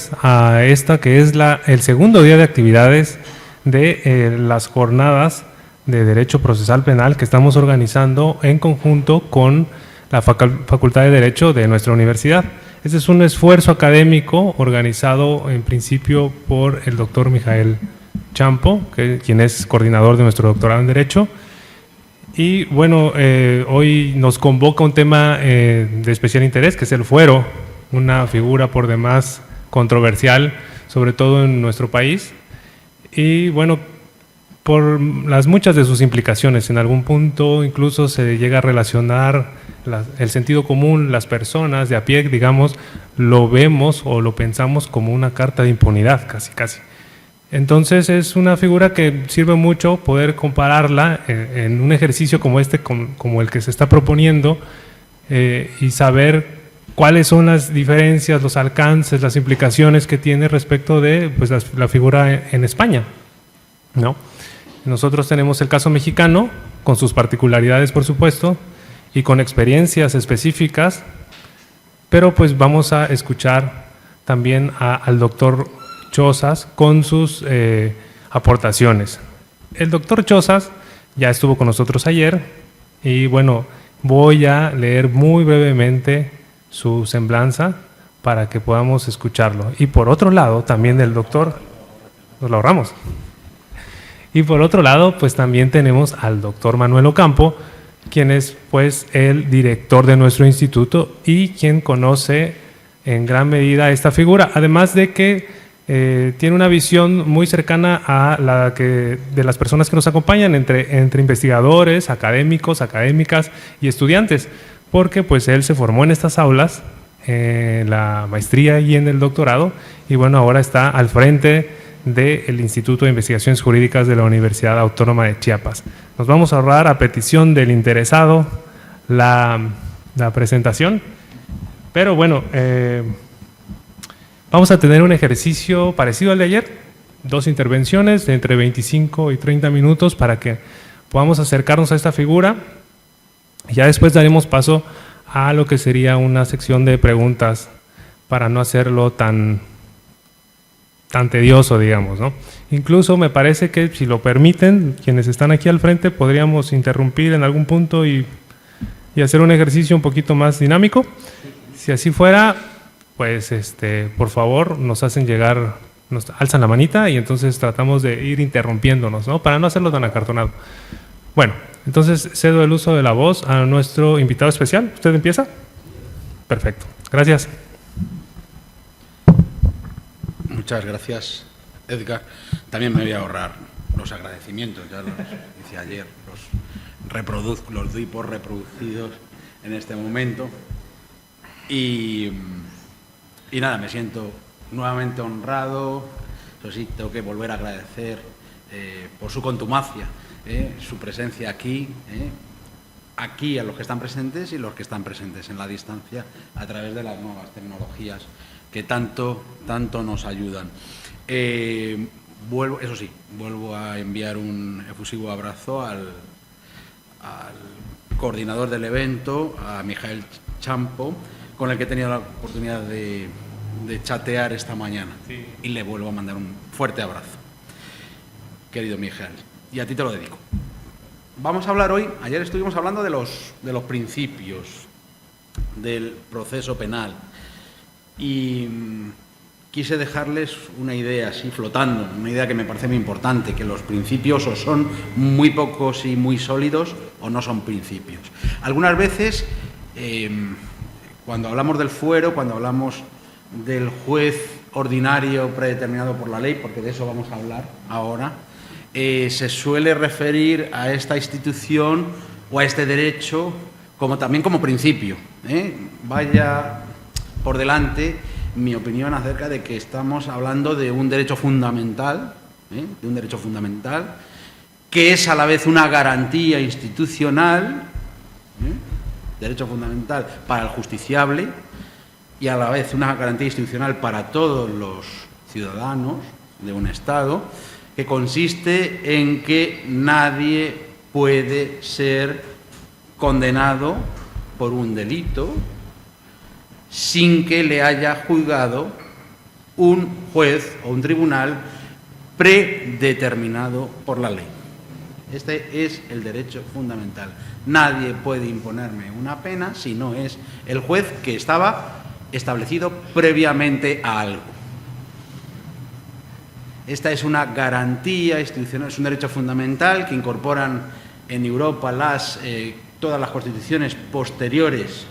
pues a esta que es el segundo día de actividades de las jornadas de Derecho Procesal Penal que estamos organizando en conjunto con la Facultad de Derecho de nuestra universidad. Este es un esfuerzo académico organizado en principio por el doctor Mijael Champo, quien es coordinador de nuestro doctorado en Derecho. Y bueno, hoy nos convoca un tema de especial interés, que es el fuero, una figura por demás controversial, sobre todo en nuestro país. Y bueno, por las muchas de sus implicaciones, en algún punto incluso se llega a relacionar el sentido común, las personas de a pie, digamos, lo vemos o lo pensamos como una carta de impunidad, casi. Entonces es una figura que sirve mucho poder compararla en un ejercicio como este, como el que se está proponiendo, y saber cuáles son las diferencias, los alcances, las implicaciones que tiene respecto de pues, la figura en España, ¿no? Nosotros tenemos el caso mexicano, con sus particularidades, por supuesto, y con experiencias específicas, pero pues vamos a escuchar también al doctor Chozas con sus aportaciones. El doctor Chozas ya estuvo con nosotros ayer y bueno, voy a leer muy brevemente su semblanza para que podamos escucharlo. Y por otro lado, también del doctor, nos lo ahorramos. Y por otro lado, pues también tenemos al doctor Manuel Ocampo, quien es pues el director de nuestro instituto y quien conoce en gran medida esta figura, además de que tiene una visión muy cercana a la de las personas que nos acompañan, entre investigadores, académicos, académicas y estudiantes, porque pues él se formó en estas aulas, en la maestría y en el doctorado, y bueno, ahora está al frente del Instituto de Investigaciones Jurídicas de la Universidad Autónoma de Chiapas. Nos vamos a ahorrar, a petición del interesado, la presentación, pero bueno, vamos a tener un ejercicio parecido al de ayer, 2 intervenciones de entre 25 y 30 minutos para que podamos acercarnos a esta figura. Ya después daremos paso a lo que sería una sección de preguntas para no hacerlo tan tedioso, digamos, ¿no? Incluso me parece que, si lo permiten, quienes están aquí al frente, podríamos interrumpir en algún punto y hacer un ejercicio un poquito más dinámico. Si así fuera, pues por favor nos hacen llegar, nos alzan la manita y entonces tratamos de ir interrumpiéndonos, ¿no? Para no hacerlo tan acartonado. Bueno, entonces cedo el uso de la voz a nuestro invitado especial. ¿Usted empieza? Perfecto. Gracias. Muchas gracias, Edgar. También me voy a ahorrar los agradecimientos, ya los hice ayer, los doy por reproducidos en este momento. Y nada, me siento nuevamente honrado. Eso sí, tengo que volver a agradecer por su contumacia, su presencia aquí a los que están presentes y los que están presentes en la distancia a través de las nuevas tecnologías que tanto nos ayudan. Vuelvo a enviar un efusivo abrazo al coordinador del evento, a Mijael Champo, con el que he tenido la oportunidad de chatear esta mañana. Sí. Y le vuelvo a mandar un fuerte abrazo, querido Mijael, y a ti te lo dedico. Vamos a hablar hoy, ayer estuvimos hablando de los principios del proceso penal y quise dejarles una idea así flotando, una idea que me parece muy importante, que los principios o son muy pocos y muy sólidos o no son principios. Algunas veces, cuando hablamos del fuero, cuando hablamos del juez ordinario predeterminado por la ley, porque de eso vamos a hablar ahora, se suele referir a esta institución o a este derecho también como principio. Vaya por delante mi opinión acerca de que estamos hablando de un derecho fundamental, que es a la vez una garantía institucional, derecho fundamental para el justiciable y a la vez una garantía institucional para todos los ciudadanos de un Estado, que consiste en que nadie puede ser condenado por un delito sin que le haya juzgado un juez o un tribunal predeterminado por la ley. Este es el derecho fundamental. Nadie puede imponerme una pena si no es el juez que estaba establecido previamente a algo. Esta es una garantía institucional, es un derecho fundamental que incorporan en Europa todas las constituciones posteriores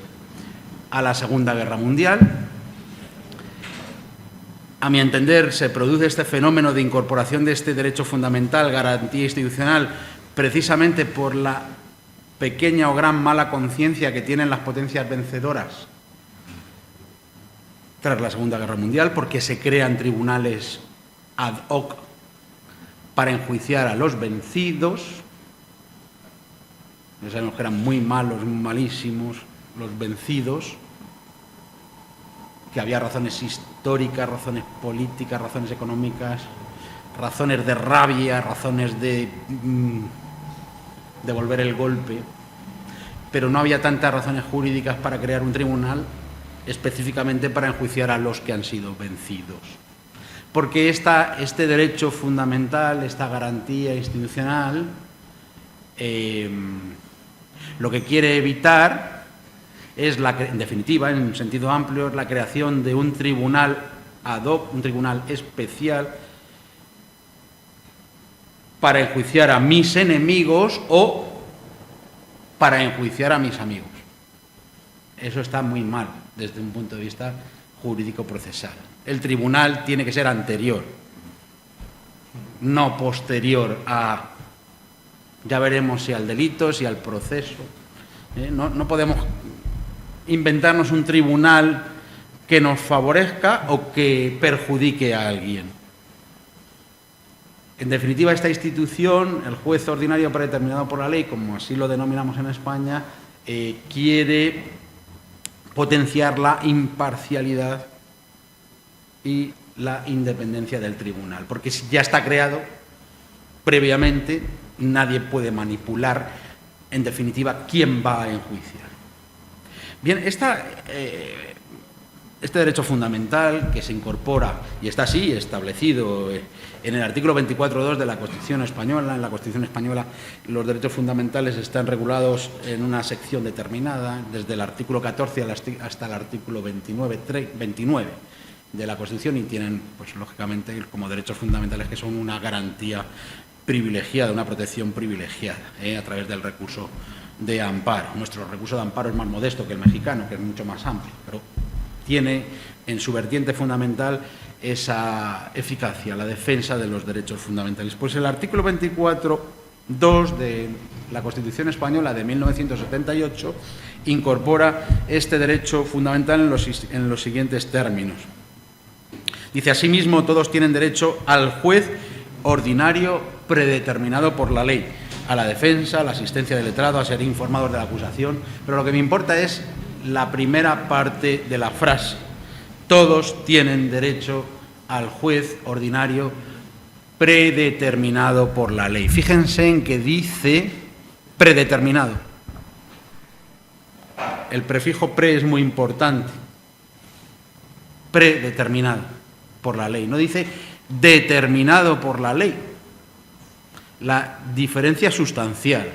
a la Segunda Guerra Mundial. A mi entender, se produce este fenómeno de incorporación de este derecho fundamental, garantía institucional, precisamente por la pequeña o gran mala conciencia que tienen las potencias vencedoras tras la Segunda Guerra Mundial, porque se crean tribunales ad hoc para enjuiciar a los vencidos. Ya sabemos que eran muy malos, malísimos los vencidos, que había razones históricas, razones políticas, razones económicas, razones de rabia, razones de devolver el golpe, pero no había tantas razones jurídicas para crear un tribunal específicamente para enjuiciar a los que han sido vencidos. Porque este derecho fundamental, esta garantía institucional, lo que quiere evitar es, en definitiva, en un sentido amplio, la creación de un tribunal ad hoc, un tribunal especial para enjuiciar a mis enemigos o para enjuiciar a mis amigos. Eso está muy mal desde un punto de vista jurídico-procesal. El tribunal tiene que ser anterior, no posterior a, ya veremos si al delito, si al proceso. No podemos inventarnos un tribunal que nos favorezca o que perjudique a alguien. En definitiva, esta institución, el juez ordinario predeterminado por la ley, como así lo denominamos en España, quiere potenciar la imparcialidad y la independencia del tribunal, porque si ya está creado previamente, nadie puede manipular, en definitiva, quién va a enjuiciar. Bien, este derecho fundamental que se incorpora y está así establecido en el artículo 24.2 de la Constitución Española. En la Constitución Española los derechos fundamentales están regulados en una sección determinada, desde el artículo 14 hasta el artículo 29 de la Constitución, y tienen, pues lógicamente, como derechos fundamentales que son una garantía privilegiada, una protección privilegiada, a través del recurso de amparo. Nuestro recurso de amparo es más modesto que el mexicano, que es mucho más amplio, pero tiene en su vertiente fundamental esa eficacia, la defensa de los derechos fundamentales. Pues el artículo 24.2 de la Constitución Española de 1978 incorpora este derecho fundamental en los siguientes términos. Dice: asimismo, todos tienen derecho al juez ordinario predeterminado por la ley, a la defensa, a la asistencia del letrado, a ser informados de la acusación. Pero lo que me importa es la primera parte de la frase: todos tienen derecho al juez ordinario predeterminado por la ley. Fíjense en que dice predeterminado. El prefijo pre es muy importante. Predeterminado por la ley. No dice determinado por la ley. La diferencia sustancial.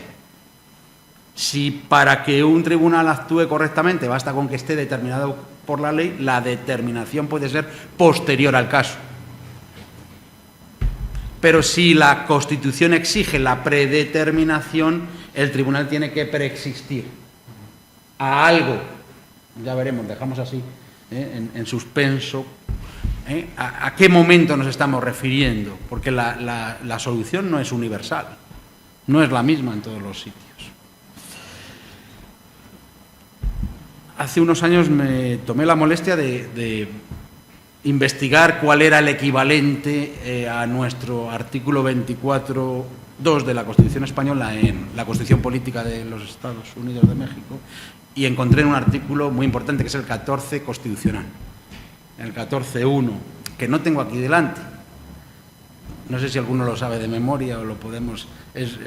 Si para que un tribunal actúe correctamente basta con que esté determinado por la ley, la determinación puede ser posterior al caso. Pero si la Constitución exige la predeterminación, el tribunal tiene que preexistir a algo. Ya veremos, dejamos así, en suspenso, a qué momento nos estamos refiriendo, porque la solución no es universal, no es la misma en todos los sitios. Hace unos años me tomé la molestia de investigar cuál era el equivalente a nuestro artículo 24.2 de la Constitución Española en la Constitución Política de los Estados Unidos de México, y encontré un artículo muy importante que es el 14 constitucional, el 14.1, que no tengo aquí delante. No sé si alguno lo sabe de memoria o lo podemos... Es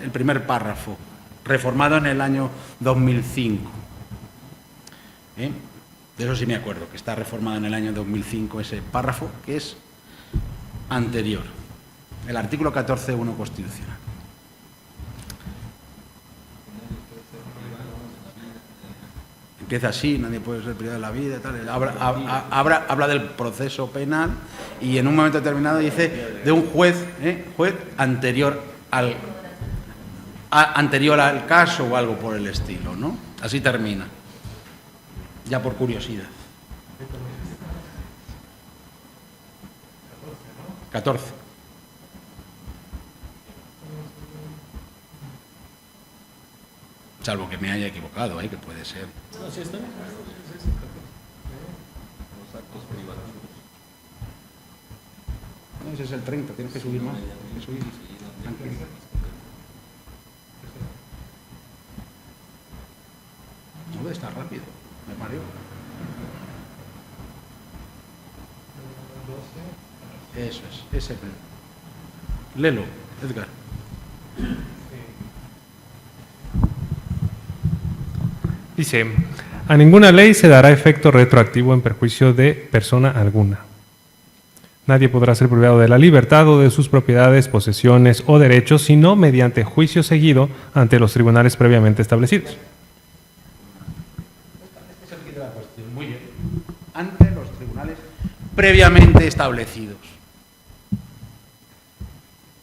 el primer párrafo, reformado en el año 2005. De eso sí me acuerdo, que está reformado en el año 2005 ese párrafo, que es anterior. El artículo 14.1 constitucional. Empieza así, nadie puede ser privado de la vida, tal. Habla del proceso penal y en un momento determinado dice de un juez anterior al caso o algo por el estilo, ¿no? Así termina. Ya por curiosidad. 14. Salvo que me haya equivocado, que puede ser. No, sí está bien. Los actos privativos. No, ese es el 30, tienes que subir más. Tienes que subir. Tranquilo. No debe estar rápido, me mareó. Eso es, ese. Léelo, Edgar. Dice, a ninguna ley se dará efecto retroactivo en perjuicio de persona alguna. Nadie podrá ser privado de la libertad o de sus propiedades, posesiones o derechos, sino mediante juicio seguido ante los tribunales previamente establecidos. Este es el kit de la cuestión, muy bien. Ante los tribunales previamente establecidos.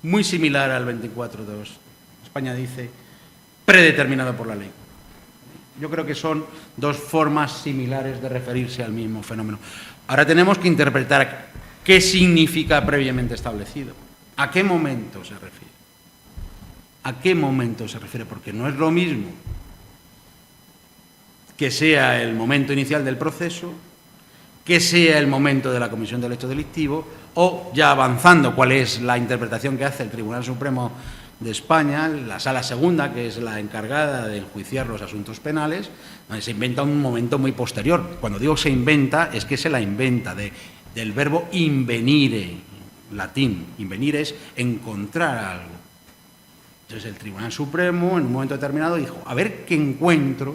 Muy similar al 24.2. España dice predeterminado por la ley. Yo creo que son dos formas similares de referirse al mismo fenómeno. Ahora tenemos que interpretar qué significa previamente establecido. ¿A qué momento se refiere? ¿A qué momento se refiere? Porque no es lo mismo que sea el momento inicial del proceso, que sea el momento de la comisión del hecho delictivo, o ya avanzando, cuál es la interpretación que hace el Tribunal Supremo de España, la Sala Segunda, que es la encargada de enjuiciar los asuntos penales, donde se inventa un momento muy posterior. Cuando digo se inventa, es que se la inventa, del verbo invenire, latín. Invenire es encontrar algo. Entonces el Tribunal Supremo, en un momento determinado, dijo, a ver qué encuentro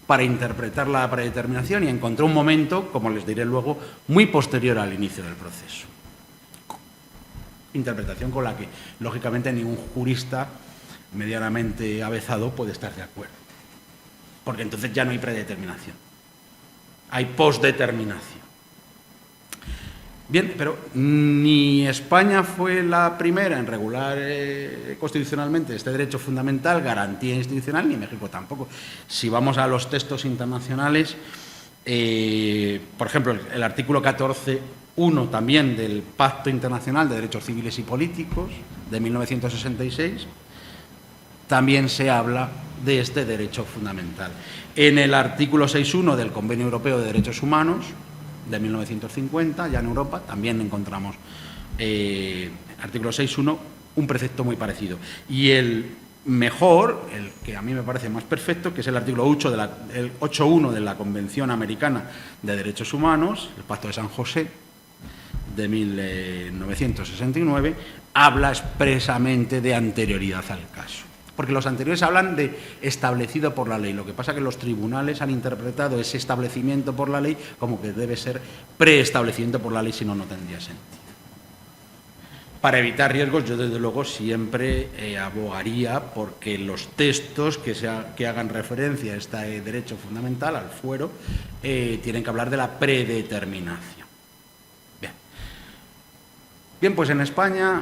para interpretar la predeterminación, y encontró un momento, como les diré luego, muy posterior al inicio del proceso. Interpretación con la que, lógicamente, ningún jurista medianamente avezado puede estar de acuerdo. Porque entonces ya no hay predeterminación. Hay posdeterminación. Bien, pero ni España fue la primera en regular constitucionalmente este derecho fundamental, garantía institucional, ni México tampoco. Si vamos a los textos internacionales, por ejemplo, el artículo 14.1 también del Pacto Internacional de Derechos Civiles y Políticos de 1966, también se habla de este derecho fundamental. En el artículo 6.1 del Convenio Europeo de Derechos Humanos de 1950, ya en Europa, también encontramos, artículo 6.1, un precepto muy parecido. Y el mejor, el que a mí me parece más perfecto, que es el artículo 8.1 de la Convención Americana de Derechos Humanos, el Pacto de San José, de 1969, habla expresamente de anterioridad al caso. Porque los anteriores hablan de establecido por la ley. Lo que pasa es que los tribunales han interpretado ese establecimiento por la ley como que debe ser preestablecimiento por la ley, si no, no tendría sentido. Para evitar riesgos, yo desde luego siempre abogaría porque los textos que hagan referencia a este derecho fundamental, al fuero, tienen que hablar de la predeterminación. Bien, pues en España,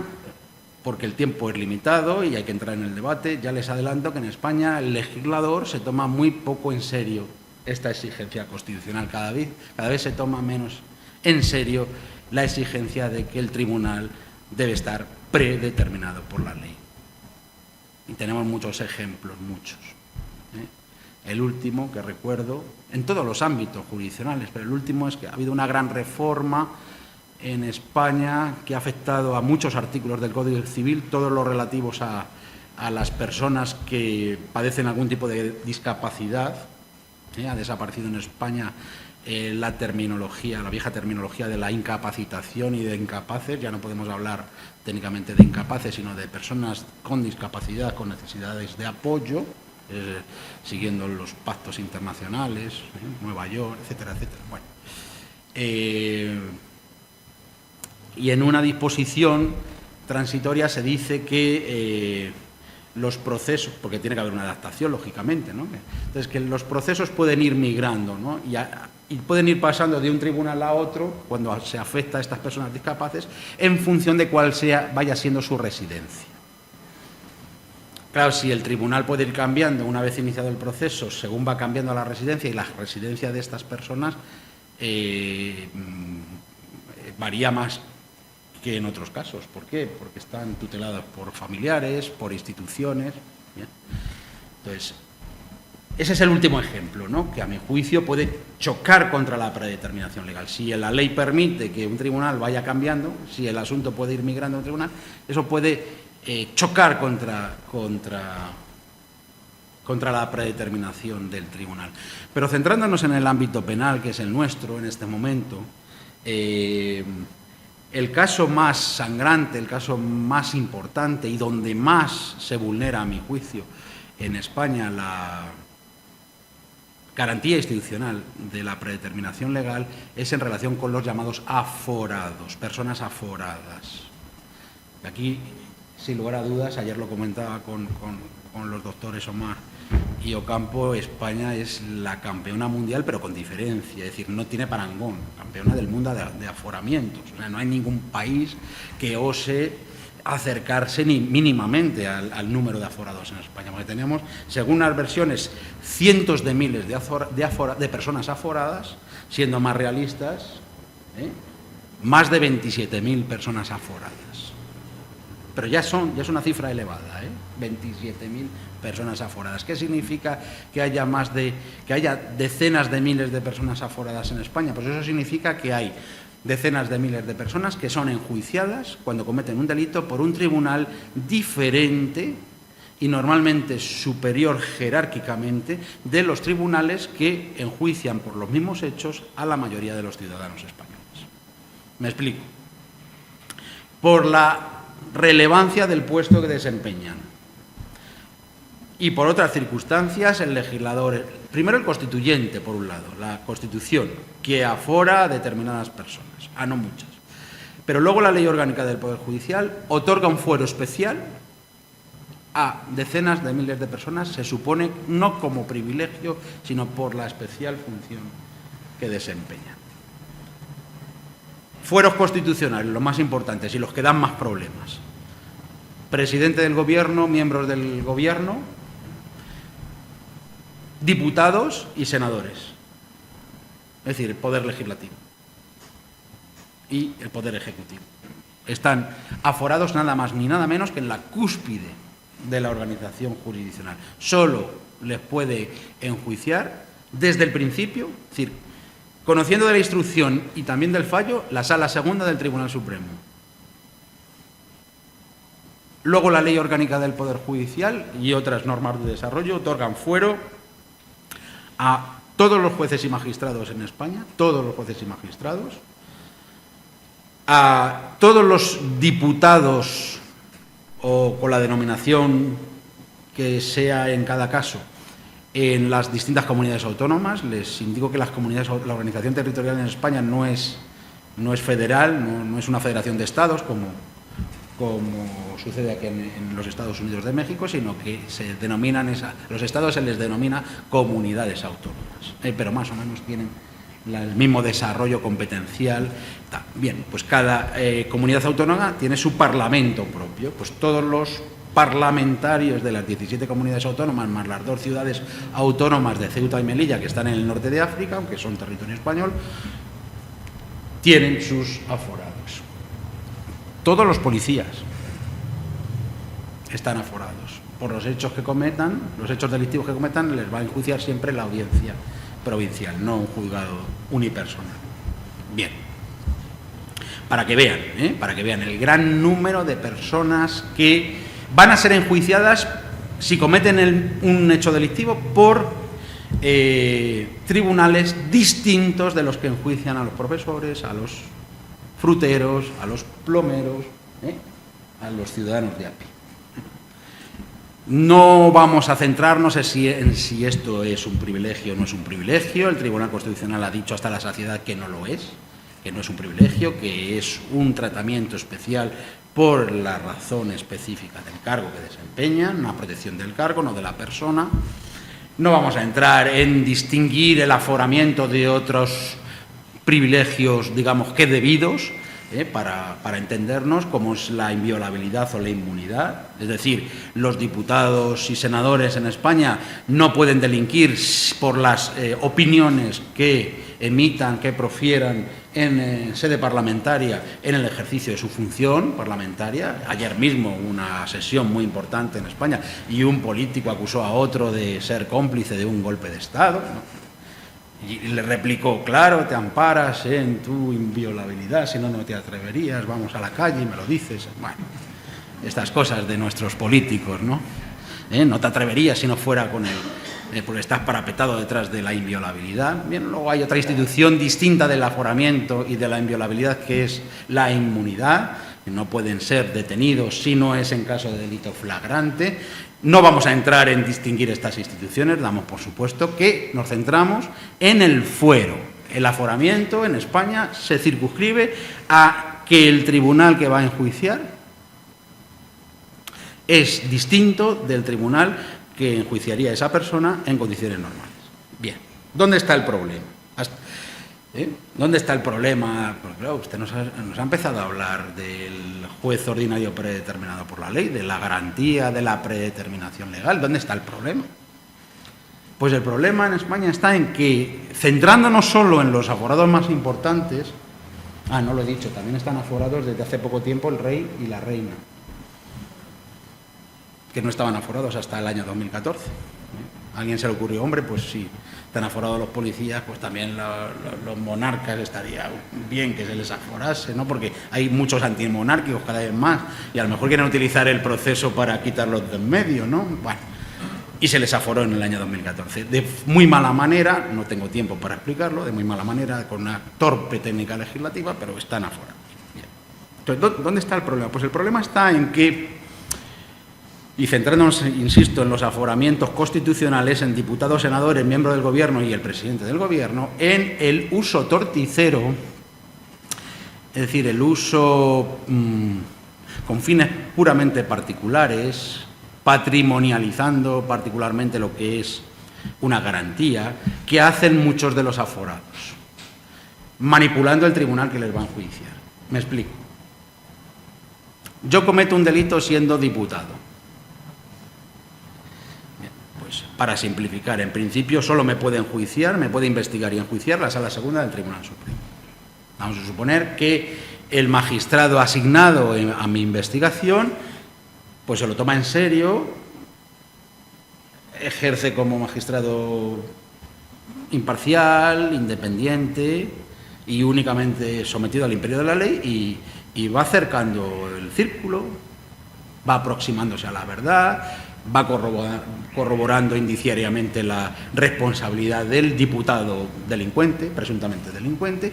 porque el tiempo es limitado y hay que entrar en el debate, ya les adelanto que en España el legislador se toma muy poco en serio esta exigencia constitucional. Cada vez se toma menos en serio la exigencia de que el tribunal debe estar predeterminado por la ley. Y tenemos muchos ejemplos, muchos. El último que recuerdo, en todos los ámbitos jurisdiccionales, pero el último es que ha habido una gran reforma en España que ha afectado a muchos artículos del Código Civil, todos los relativos a las personas que padecen algún tipo de discapacidad. Ha desaparecido en España la vieja terminología de la incapacitación y de incapaces. Ya no podemos hablar técnicamente de incapaces, sino de personas con discapacidad, con necesidades de apoyo. siguiendo los pactos internacionales, Nueva York, etcétera, etcétera. Bueno, y en una disposición transitoria se dice que los procesos, porque tiene que haber una adaptación, lógicamente, ¿no? Entonces, que los procesos pueden ir migrando, ¿no? Y pueden ir pasando de un tribunal a otro, cuando se afecta a estas personas discapaces, en función de cuál vaya siendo su residencia. Claro, si el tribunal puede ir cambiando una vez iniciado el proceso, según va cambiando la residencia, y la residencia de estas personas varía más que en otros casos. ¿Por qué? Porque están tuteladas por familiares, por instituciones. ¿Bien? Entonces, ese es el último ejemplo, ¿no? Que a mi juicio puede chocar contra la predeterminación legal. Si la ley permite que un tribunal vaya cambiando, si el asunto puede ir migrando a un tribunal, eso puede chocar contra la predeterminación del tribunal. Pero centrándonos en el ámbito penal, que es el nuestro en este momento, el caso más sangrante, el caso más importante y donde más se vulnera, a mi juicio, en España la garantía institucional de la predeterminación legal es en relación con los llamados aforados, personas aforadas. Aquí, sin lugar a dudas, ayer lo comentaba con los doctores Omar y Ocampo, España es la campeona mundial, pero con diferencia, es decir, no tiene parangón, campeona del mundo de aforamientos. O sea, no hay ningún país que ose acercarse ni mínimamente al número de aforados en España, porque tenemos, según las versiones, cientos de miles de personas aforadas, siendo más realistas, más de 27.000 personas aforadas. Pero ya es una cifra elevada, 27.000 personas aforadas. ¿Qué significa que haya decenas de miles de personas aforadas en España? Pues eso significa que hay decenas de miles de personas que son enjuiciadas cuando cometen un delito por un tribunal diferente y normalmente superior jerárquicamente de los tribunales que enjuician por los mismos hechos a la mayoría de los ciudadanos españoles. Me explico. Por la relevancia del puesto que desempeñan y por otras circunstancias el legislador, primero el constituyente, por un lado, la Constitución, que afora a determinadas personas, a no muchas, pero luego la Ley Orgánica del Poder Judicial otorga un fuero especial a decenas de miles de personas, se supone no como privilegio, sino por la especial función que desempeñan. Fueros constitucionales, los más importantes y los que dan más problemas. Presidente del Gobierno, miembros del Gobierno, diputados y senadores. Es decir, el Poder Legislativo y el Poder Ejecutivo. Están aforados nada más ni nada menos que en la cúspide de la organización jurisdiccional. Solo les puede enjuiciar desde el principio, es decir, conociendo de la instrucción y también del fallo, la Sala Segunda del Tribunal Supremo. Luego la Ley Orgánica del Poder Judicial y otras normas de desarrollo otorgan fuero a todos los jueces y magistrados en España, todos los jueces y magistrados, a todos los diputados o con la denominación que sea en cada caso, en las distintas comunidades autónomas. Les indico que la organización territorial en España no es federal, no es una federación de estados como sucede aquí en los Estados Unidos de México, sino que se denominan los estados se les denomina comunidades autónomas, pero más o menos tienen el mismo desarrollo competencial. Bien, pues cada comunidad autónoma tiene su parlamento propio, pues todos los parlamentarios de las 17 comunidades autónomas, más las 2 ciudades autónomas de Ceuta y Melilla, que están en el norte de África, aunque son territorio español, tienen sus aforados. Todos los policías están aforados. Por los hechos que cometan, los hechos delictivos que cometan, les va a enjuiciar siempre la audiencia provincial, no un juzgado unipersonal. Bien. Para que vean el gran número de personas que van a ser enjuiciadas si cometen un hecho delictivo por tribunales distintos de los que enjuician a los profesores, a los fruteros, a los plomeros, a los ciudadanos de a pie. No vamos a centrarnos en si esto es un privilegio o no es un privilegio. El Tribunal Constitucional ha dicho hasta la saciedad que no lo es, que no es un privilegio, que es un tratamiento especial por la razón específica del cargo que desempeñan, una protección del cargo, no de la persona. No vamos a entrar en distinguir el aforamiento de otros privilegios, digamos, que debidos, para entendernos, como es la inviolabilidad o la inmunidad. Es decir, los diputados y senadores en España no pueden delinquir por las opiniones que emitan, que profieran en sede parlamentaria en el ejercicio de su función parlamentaria. Ayer mismo una sesión muy importante en España y un político acusó a otro de ser cómplice de un golpe de Estado, ¿no? Y le replicó, claro, te amparas en tu inviolabilidad, si no, no te atreverías, vamos a la calle y me lo dices. Bueno, estas cosas de nuestros políticos, ¿no? No te atreverías si no fuera con él, porque estás parapetado detrás de la inviolabilidad. Bien, luego hay otra institución distinta del aforamiento y de la inviolabilidad, que es la inmunidad, que no pueden ser detenidos si no es en caso de delito flagrante. No vamos a entrar en distinguir estas instituciones, damos por supuesto que nos centramos en el fuero. El aforamiento en España se circunscribe a que el tribunal que va a enjuiciar es distinto del tribunal que enjuiciaría a esa persona en condiciones normales. Bien, ¿dónde está el problema? ¿Dónde está el problema? Porque claro, usted nos ha empezado a hablar del juez ordinario predeterminado por la ley, de la garantía de la predeterminación legal. ¿Dónde está el problema? Pues el problema en España está en que, centrándonos solo en los aforados más importantes, no lo he dicho, también están aforados desde hace poco tiempo el rey y la reina, que no estaban aforados hasta el año 2014. ¿A alguien se le ocurrió, hombre, pues sí, están aforados los policías, pues también los monarcas estaría bien que se les aforase, ¿no? Porque hay muchos antimonárquicos cada vez más y a lo mejor quieren utilizar el proceso para quitarlos de en medio, ¿no? Bueno, y se les aforó en el año 2014. De muy mala manera, no tengo tiempo para explicarlo, de muy mala manera, con una torpe técnica legislativa, pero están aforados. Bien. Entonces, ¿dónde está el problema? Pues el problema está en que, y centrándonos, insisto, en los aforamientos constitucionales, en diputados, senadores, miembros del Gobierno y el presidente del Gobierno, en el uso torticero, es decir, el uso con fines puramente particulares, patrimonializando particularmente lo que es una garantía, que hacen muchos de los aforados, manipulando el tribunal que les va a enjuiciar. Me explico. Yo cometo un delito siendo diputado. Para simplificar, en principio solo me puede enjuiciar, me puede investigar y enjuiciar la Sala Segunda del Tribunal Supremo. Vamos a suponer que el magistrado asignado a mi investigación pues se lo toma en serio, ejerce como magistrado imparcial, independiente y únicamente sometido al imperio de la ley y va acercando el círculo, va aproximándose a la verdad, va corroborando indiciariamente la responsabilidad del diputado delincuente, presuntamente delincuente,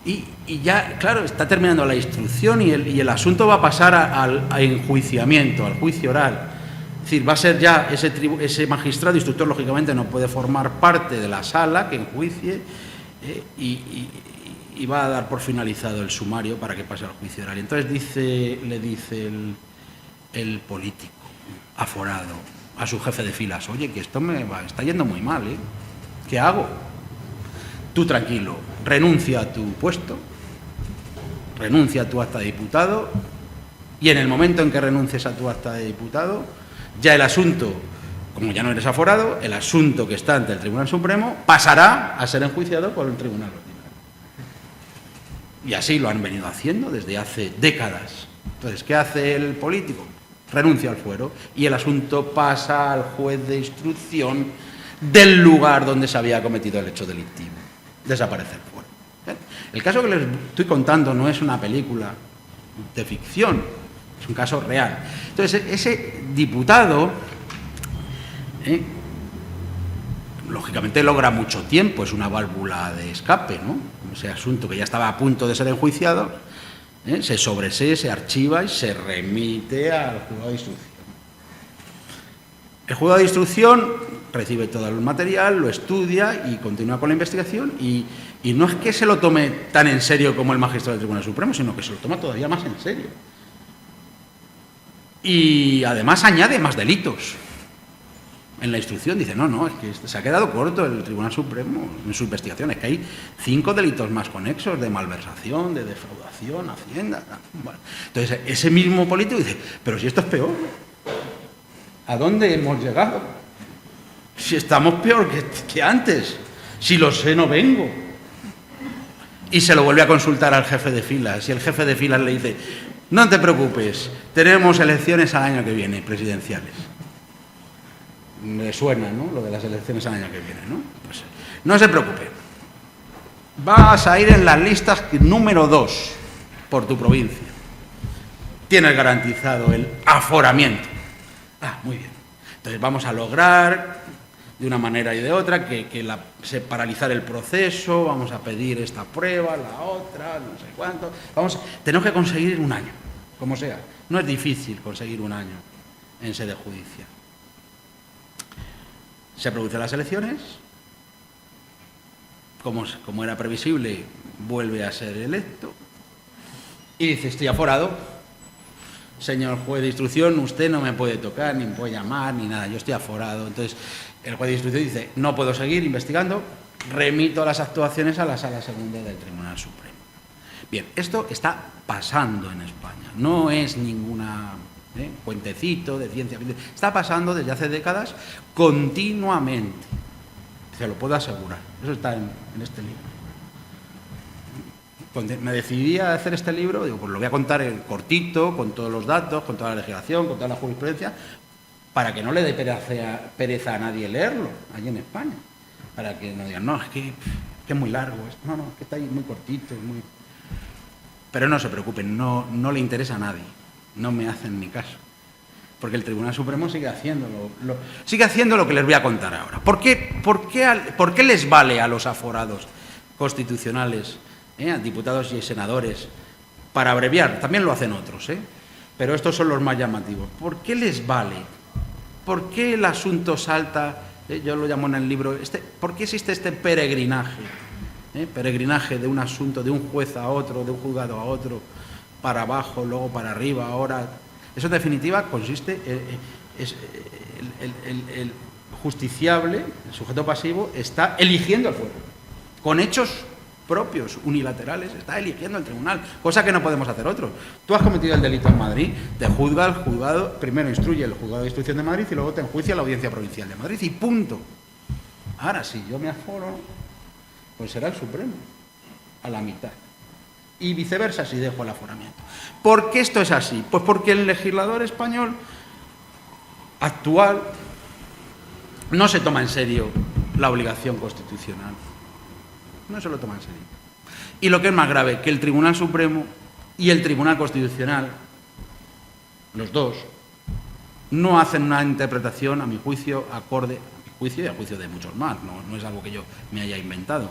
y ya, claro, está terminando la instrucción y el asunto va a pasar al enjuiciamiento, al juicio oral. Es decir, va a ser ya ese magistrado, instructor, lógicamente no puede formar parte de la sala que enjuicie y va a dar por finalizado el sumario para que pase al juicio oral. Y entonces le dice el político aforado a su jefe de filas, oye, que esto me está yendo muy mal, ¿eh? ¿Qué hago? Tú tranquilo, renuncia a tu puesto, renuncia a tu acta de diputado y en el momento en que renuncies a tu acta de diputado, ya el asunto, como ya no eres aforado, el asunto que está ante el Tribunal Supremo pasará a ser enjuiciado por el Tribunal Ordinario. Y así lo han venido haciendo desde hace décadas. Entonces, ¿qué hace el político? Renuncia al fuero y el asunto pasa al juez de instrucción del lugar donde se había cometido el hecho delictivo. Desaparece el fuero. El caso que les estoy contando no es una película de ficción, es un caso real. Entonces, ese diputado, lógicamente logra mucho tiempo, es una válvula de escape, ¿no? Ese asunto que ya estaba a punto de ser enjuiciado, se sobresee, se archiva y se remite al juzgado de instrucción. El juzgado de instrucción recibe todo el material, lo estudia y continúa con la investigación y no es que se lo tome tan en serio como el magistrado del Tribunal Supremo, sino que se lo toma todavía más en serio. Y además añade más delitos. En la instrucción dice, no, es que se ha quedado corto el Tribunal Supremo en su investigación, es que hay 5 delitos más conexos de malversación, de defraudación, Hacienda. Bueno, entonces, ese mismo político dice, pero si esto es peor, ¿a dónde hemos llegado? Si estamos peor que antes, si lo sé no vengo. Y se lo vuelve a consultar al jefe de filas, y el jefe de filas le dice, no te preocupes, tenemos elecciones al año que viene, presidenciales. Me suena, ¿no?, lo de las elecciones al año que viene, ¿no? Pues no se preocupe. Vas a ir en las listas número 2 por tu provincia. Tienes garantizado el aforamiento. Ah, muy bien. Entonces vamos a lograr, de una manera y de otra, se paralizar el proceso, vamos a pedir esta prueba, la otra, no sé cuánto. Tenemos que conseguir un año, como sea. No es difícil conseguir un año en sede judicial. Se producen las elecciones, como era previsible, vuelve a ser electo y dice, estoy aforado, señor juez de instrucción, usted no me puede tocar, ni me puede llamar, ni nada, yo estoy aforado. Entonces, el juez de instrucción dice, no puedo seguir investigando, remito las actuaciones a la Sala Segunda del Tribunal Supremo. Bien, esto está pasando en España, no es ninguna... puentecito de ciencia, está pasando desde hace décadas continuamente, se lo puedo asegurar, eso está en este libro. Cuando me decidí a hacer este libro, digo, pues lo voy a contar en cortito, con todos los datos, con toda la legislación, con toda la jurisprudencia, para que no le dé pereza a nadie leerlo, allí en España, para que no digan, no, es que es muy largo, no, es que está ahí muy cortito, pero no se preocupen, no le interesa a nadie. No me hacen ni caso, porque el Tribunal Supremo sigue haciendo lo que les voy a contar ahora. ¿Por qué les vale a los aforados constitucionales, a diputados y senadores, para abreviar? También lo hacen otros, pero estos son los más llamativos. ¿Por qué les vale? ¿Por qué el asunto salta? Yo lo llamo en el libro, ¿por qué existe este peregrinaje? Peregrinaje de un asunto, de un juez a otro, de un juzgado a otro, para abajo, luego para arriba, ahora... Eso en definitiva consiste, el justiciable, el sujeto pasivo, está eligiendo al pueblo, con hechos propios, unilaterales, está eligiendo el tribunal, cosa que no podemos hacer otros. Tú has cometido el delito en Madrid, te juzga el juzgado, primero instruye el juzgado de instrucción de Madrid y luego te enjuicia la Audiencia Provincial de Madrid y punto. Ahora, si yo me aforo, pues será el Supremo, a la mitad. Y viceversa si dejo el aforamiento. ¿Por qué esto es así? Pues porque el legislador español actual no se toma en serio la obligación constitucional. No se lo toma en serio. Y lo que es más grave, que el Tribunal Supremo y el Tribunal Constitucional, los dos, no hacen una interpretación, a mi juicio, acorde, a mi juicio y a juicio de muchos más, no es algo que yo me haya inventado,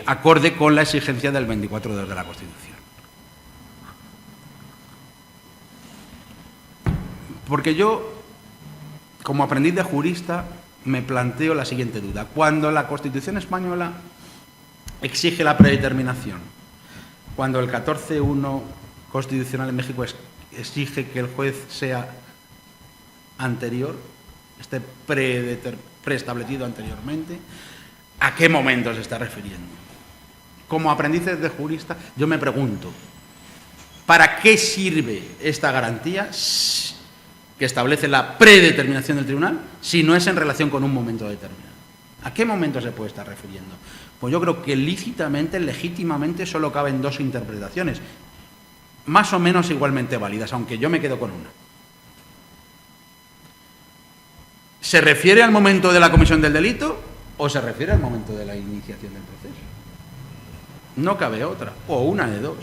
acorde con la exigencia del 24.2 de la Constitución. Porque yo, como aprendiz de jurista, me planteo la siguiente duda. Cuando la Constitución española exige la predeterminación, cuando el 14.1 constitucional en México exige que el juez sea anterior, esté preestablecido anteriormente, ¿a qué momento se está refiriendo? Como aprendices de jurista, yo me pregunto, ¿para qué sirve esta garantía que establece la predeterminación del tribunal si no es en relación con un momento determinado? ¿A qué momento se puede estar refiriendo? Pues yo creo que lícitamente, legítimamente, solo caben dos interpretaciones, más o menos igualmente válidas, aunque yo me quedo con una. ¿Se refiere al momento de la comisión del delito o se refiere al momento de la iniciación del proceso? No cabe otra, o una de dos.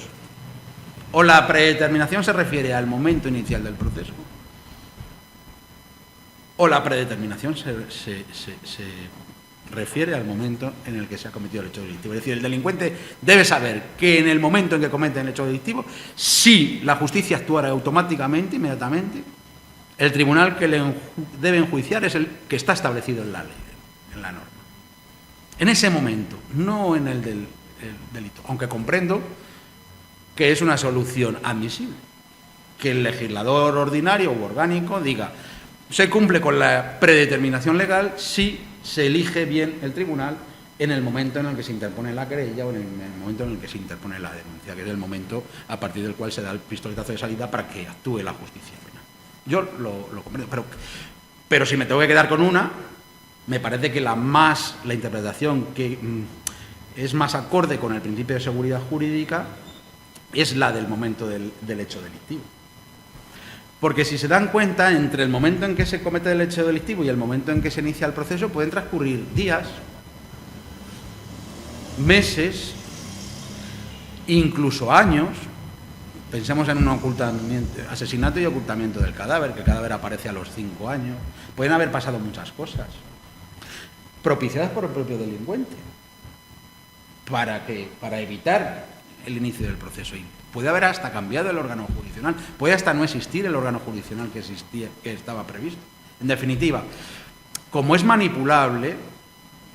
O la predeterminación se refiere al momento inicial del proceso, o la predeterminación se refiere al momento en el que se ha cometido el hecho delictivo. Es decir, el delincuente debe saber que en el momento en que comete el hecho delictivo, si la justicia actuara automáticamente, inmediatamente, el tribunal que le debe enjuiciar es el que está establecido en la ley, en la norma. En ese momento, no en el del delito, aunque comprendo que es una solución admisible, que el legislador ordinario u orgánico diga, se cumple con la predeterminación legal si se elige bien el tribunal en el momento en el que se interpone la querella o en el momento en el que se interpone la denuncia, que es el momento a partir del cual se da el pistoletazo de salida para que actúe la justicia penal. Yo lo comprendo, pero si me tengo que quedar con una, me parece que la interpretación que es más acorde con el principio de seguridad jurídica es la del momento del hecho delictivo. Porque si se dan cuenta, entre el momento en que se comete el hecho delictivo y el momento en que se inicia el proceso pueden transcurrir días, meses, incluso años. Pensemos en un asesinato y ocultamiento del cadáver, que el cadáver aparece a los 5 años. Pueden haber pasado muchas cosas, propiciadas por el propio delincuente, para evitar el inicio del proceso. Y puede haber hasta cambiado el órgano jurisdiccional, puede hasta no existir el órgano jurisdiccional que estaba previsto. En definitiva, como es manipulable,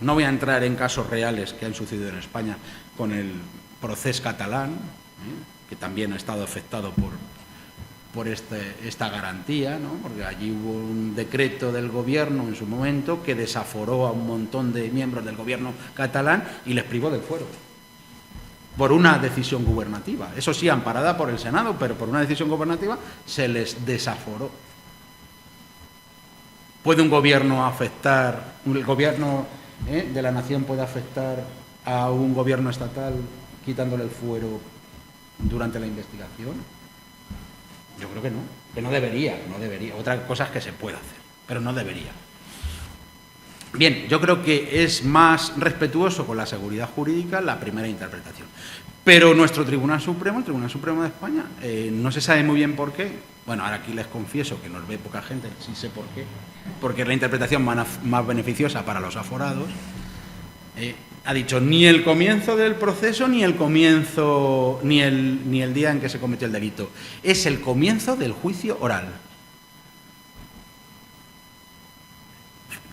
no voy a entrar en casos reales que han sucedido en España con el procés catalán, que también ha estado afectado por esta garantía, ¿no? Porque allí hubo un decreto del gobierno en su momento que desaforó a un montón de miembros del gobierno catalán y les privó del fuero, por una decisión gubernativa. Eso sí, amparada por el Senado, pero por una decisión gubernativa se les desaforó. ¿Puede un gobierno afectar, el gobierno de la nación puede afectar a un gobierno estatal quitándole el fuero durante la investigación? Yo creo que no debería. Otra cosa es que se puede hacer, pero no debería. Bien, yo creo que es más respetuoso con la seguridad jurídica la primera interpretación. Pero nuestro Tribunal Supremo, el Tribunal Supremo de España, no se sabe muy bien por qué. Bueno, ahora aquí les confieso que nos ve poca gente, sí sé por qué. Porque es la interpretación más beneficiosa para los aforados. Ha dicho ni el comienzo del proceso ni el día en que se cometió el delito. Es el comienzo del juicio oral.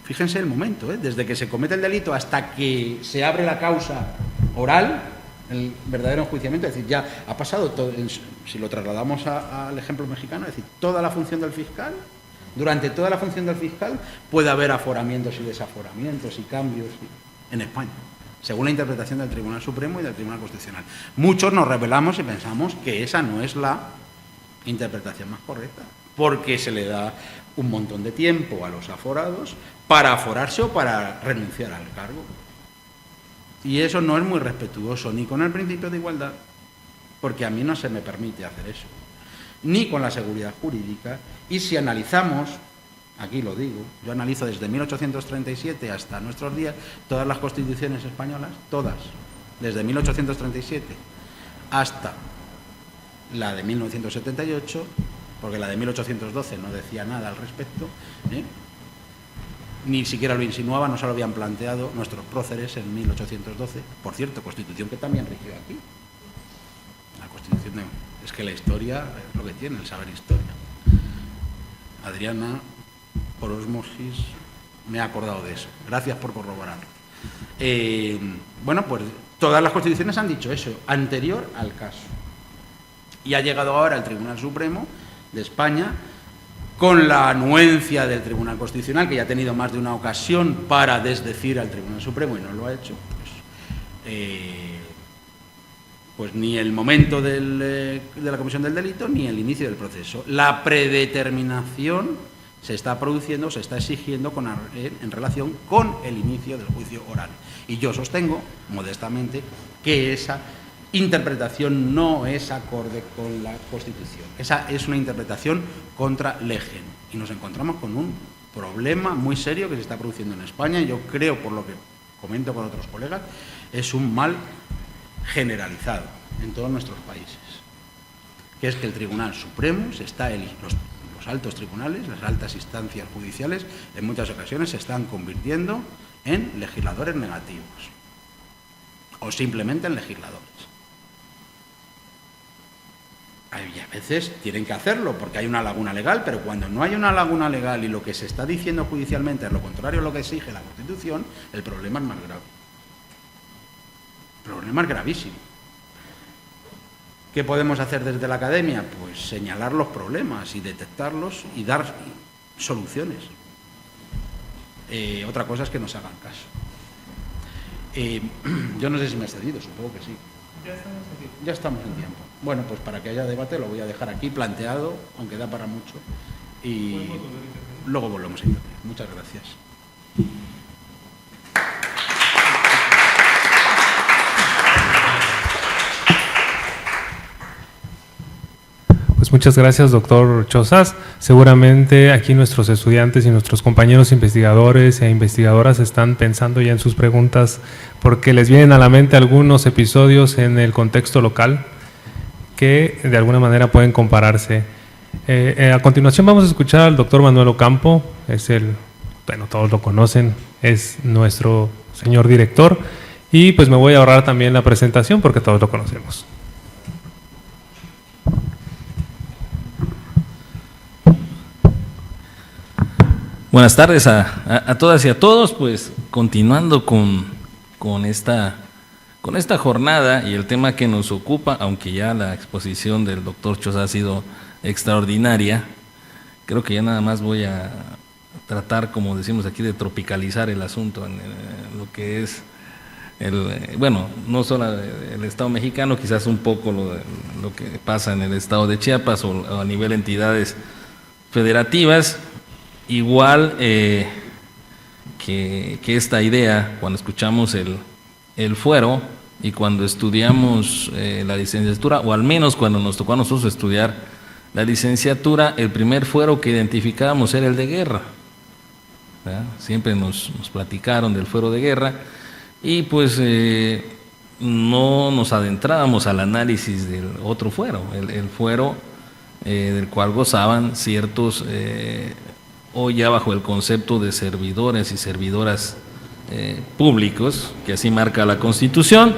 Fíjense el momento, desde que se comete el delito hasta que se abre la causa oral, el verdadero enjuiciamiento, es decir, ya ha pasado todo, si lo trasladamos al ejemplo mexicano, es decir, toda la función del fiscal, durante toda la función del fiscal puede haber aforamientos y desaforamientos y cambios en España, según la interpretación del Tribunal Supremo y del Tribunal Constitucional. Muchos nos rebelamos y pensamos que esa no es la interpretación más correcta, porque se le da un montón de tiempo a los aforados para aforarse o para renunciar al cargo. Y eso no es muy respetuoso ni con el principio de igualdad, porque a mí no se me permite hacer eso, ni con la seguridad jurídica. Y si analizamos, aquí lo digo, yo analizo desde 1837 hasta nuestros días todas las constituciones españolas, todas, desde 1837 hasta la de 1978, porque la de 1812 no decía nada al respecto, ni siquiera lo insinuaba, no se lo habían planteado nuestros próceres en 1812, por cierto, constitución que también rigió aquí. La constitución es que la historia es lo que tiene, el saber historia. Adriana, por osmosis, me ha acordado de eso. Gracias por corroborarlo. Bueno, pues todas las constituciones han dicho eso, anterior al caso. Y ha llegado ahora el Tribunal Supremo de España, con la anuencia del Tribunal Constitucional, que ya ha tenido más de una ocasión para desdecir al Tribunal Supremo y no lo ha hecho, pues ni el momento de la comisión del delito ni el inicio del proceso. La predeterminación se está produciendo, se está exigiendo en relación con el inicio del juicio oral. Y yo sostengo, modestamente, que esa interpretación no es acorde con la Constitución. Esa es una interpretación contra legem. Y nos encontramos con un problema muy serio que se está produciendo en España. Yo creo, por lo que comento con otros colegas, es un mal generalizado en todos nuestros países, que es que el Tribunal Supremo los altos tribunales, las altas instancias judiciales, en muchas ocasiones se están convirtiendo en legisladores negativos o simplemente en legisladores. Y a veces tienen que hacerlo porque hay una laguna legal, pero cuando no hay una laguna legal y lo que se está diciendo judicialmente es lo contrario a lo que exige la Constitución, el problema es más grave. El problema es gravísimo. ¿Qué podemos hacer desde la academia? Pues señalar los problemas y detectarlos y dar soluciones. Otra cosa es que nos hagan caso. Yo no sé si me has cedido, supongo que sí. Ya estamos en tiempo. Bueno, pues para que haya debate lo voy a dejar aquí planteado, aunque da para mucho, y luego volvemos a intervenir. Muchas gracias. Pues muchas gracias, doctor Chozas. Seguramente aquí nuestros estudiantes y nuestros compañeros investigadores e investigadoras están pensando ya en sus preguntas porque les vienen a la mente algunos episodios en el contexto local que de alguna manera pueden compararse. A continuación vamos a escuchar al doctor Manuel Ocampo, bueno, todos lo conocen, es nuestro señor director, y pues me voy a ahorrar también la presentación porque todos lo conocemos. Buenas tardes a todas y a todos, pues continuando con esta jornada y el tema que nos ocupa, aunque ya la exposición del doctor Chozas ha sido extraordinaria, creo que ya nada más voy a tratar, como decimos aquí, de tropicalizar el asunto en lo que es no solo el Estado mexicano, quizás un poco lo que pasa en el Estado de Chiapas o a nivel de entidades federativas. Igual que esta idea, cuando escuchamos el fuero y cuando estudiamos la licenciatura, o al menos cuando nos tocó a nosotros estudiar la licenciatura, el primer fuero que identificábamos era el de guerra, ¿verdad? Siempre nos platicaron del fuero de guerra y pues no nos adentrábamos al análisis del otro fuero, el fuero del cual gozaban ciertos hoy ya bajo el concepto de servidores y servidoras públicos, que así marca la Constitución.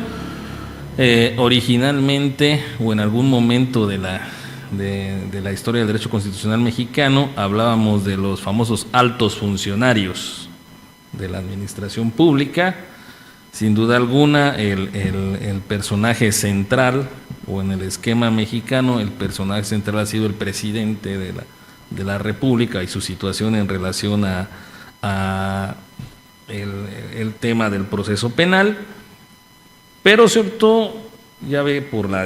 Originalmente, o en algún momento de la historia del derecho constitucional mexicano, hablábamos de los famosos altos funcionarios de la administración pública. Sin duda alguna, el personaje central, o en el esquema mexicano, el personaje central ha sido el presidente de la República y su situación en relación a el tema del proceso penal, pero cierto, ya ve por la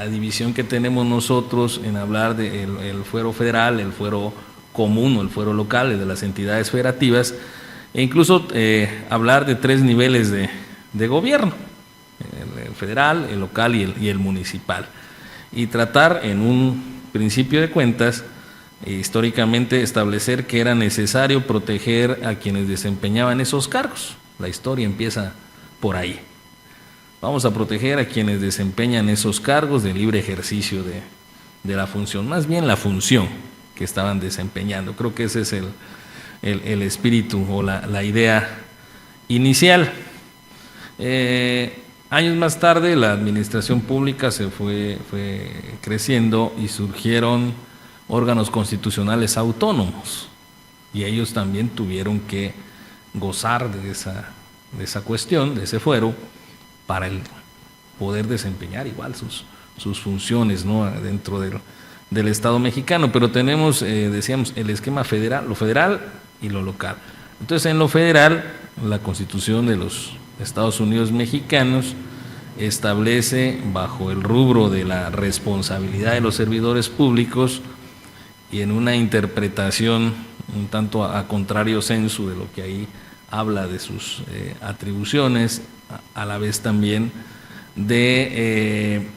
división que tenemos nosotros en hablar del fuero federal, el fuero común o el fuero local, el de las entidades federativas, e incluso hablar de 3 niveles de gobierno, el federal, el local y el municipal, y tratar en un principio de cuentas, históricamente establecer que era necesario proteger a quienes desempeñaban esos cargos. La historia empieza por ahí. Vamos a proteger a quienes desempeñan esos cargos de libre ejercicio de la función, más bien la función que estaban desempeñando. Creo que ese es el espíritu o la idea inicial. Años más tarde la administración pública se fue creciendo y surgieron órganos constitucionales autónomos y ellos también tuvieron que gozar de esa cuestión, de ese fuero, para poder desempeñar igual sus funciones, ¿no?, dentro del Estado mexicano. Pero tenemos, decíamos, el esquema federal, lo federal y lo local. Entonces, en lo federal, la Constitución de los Estados Unidos mexicanos establece, bajo el rubro de la responsabilidad de los servidores públicos y en una interpretación un tanto a contrario sensu de lo que ahí habla de sus atribuciones, a la vez también de,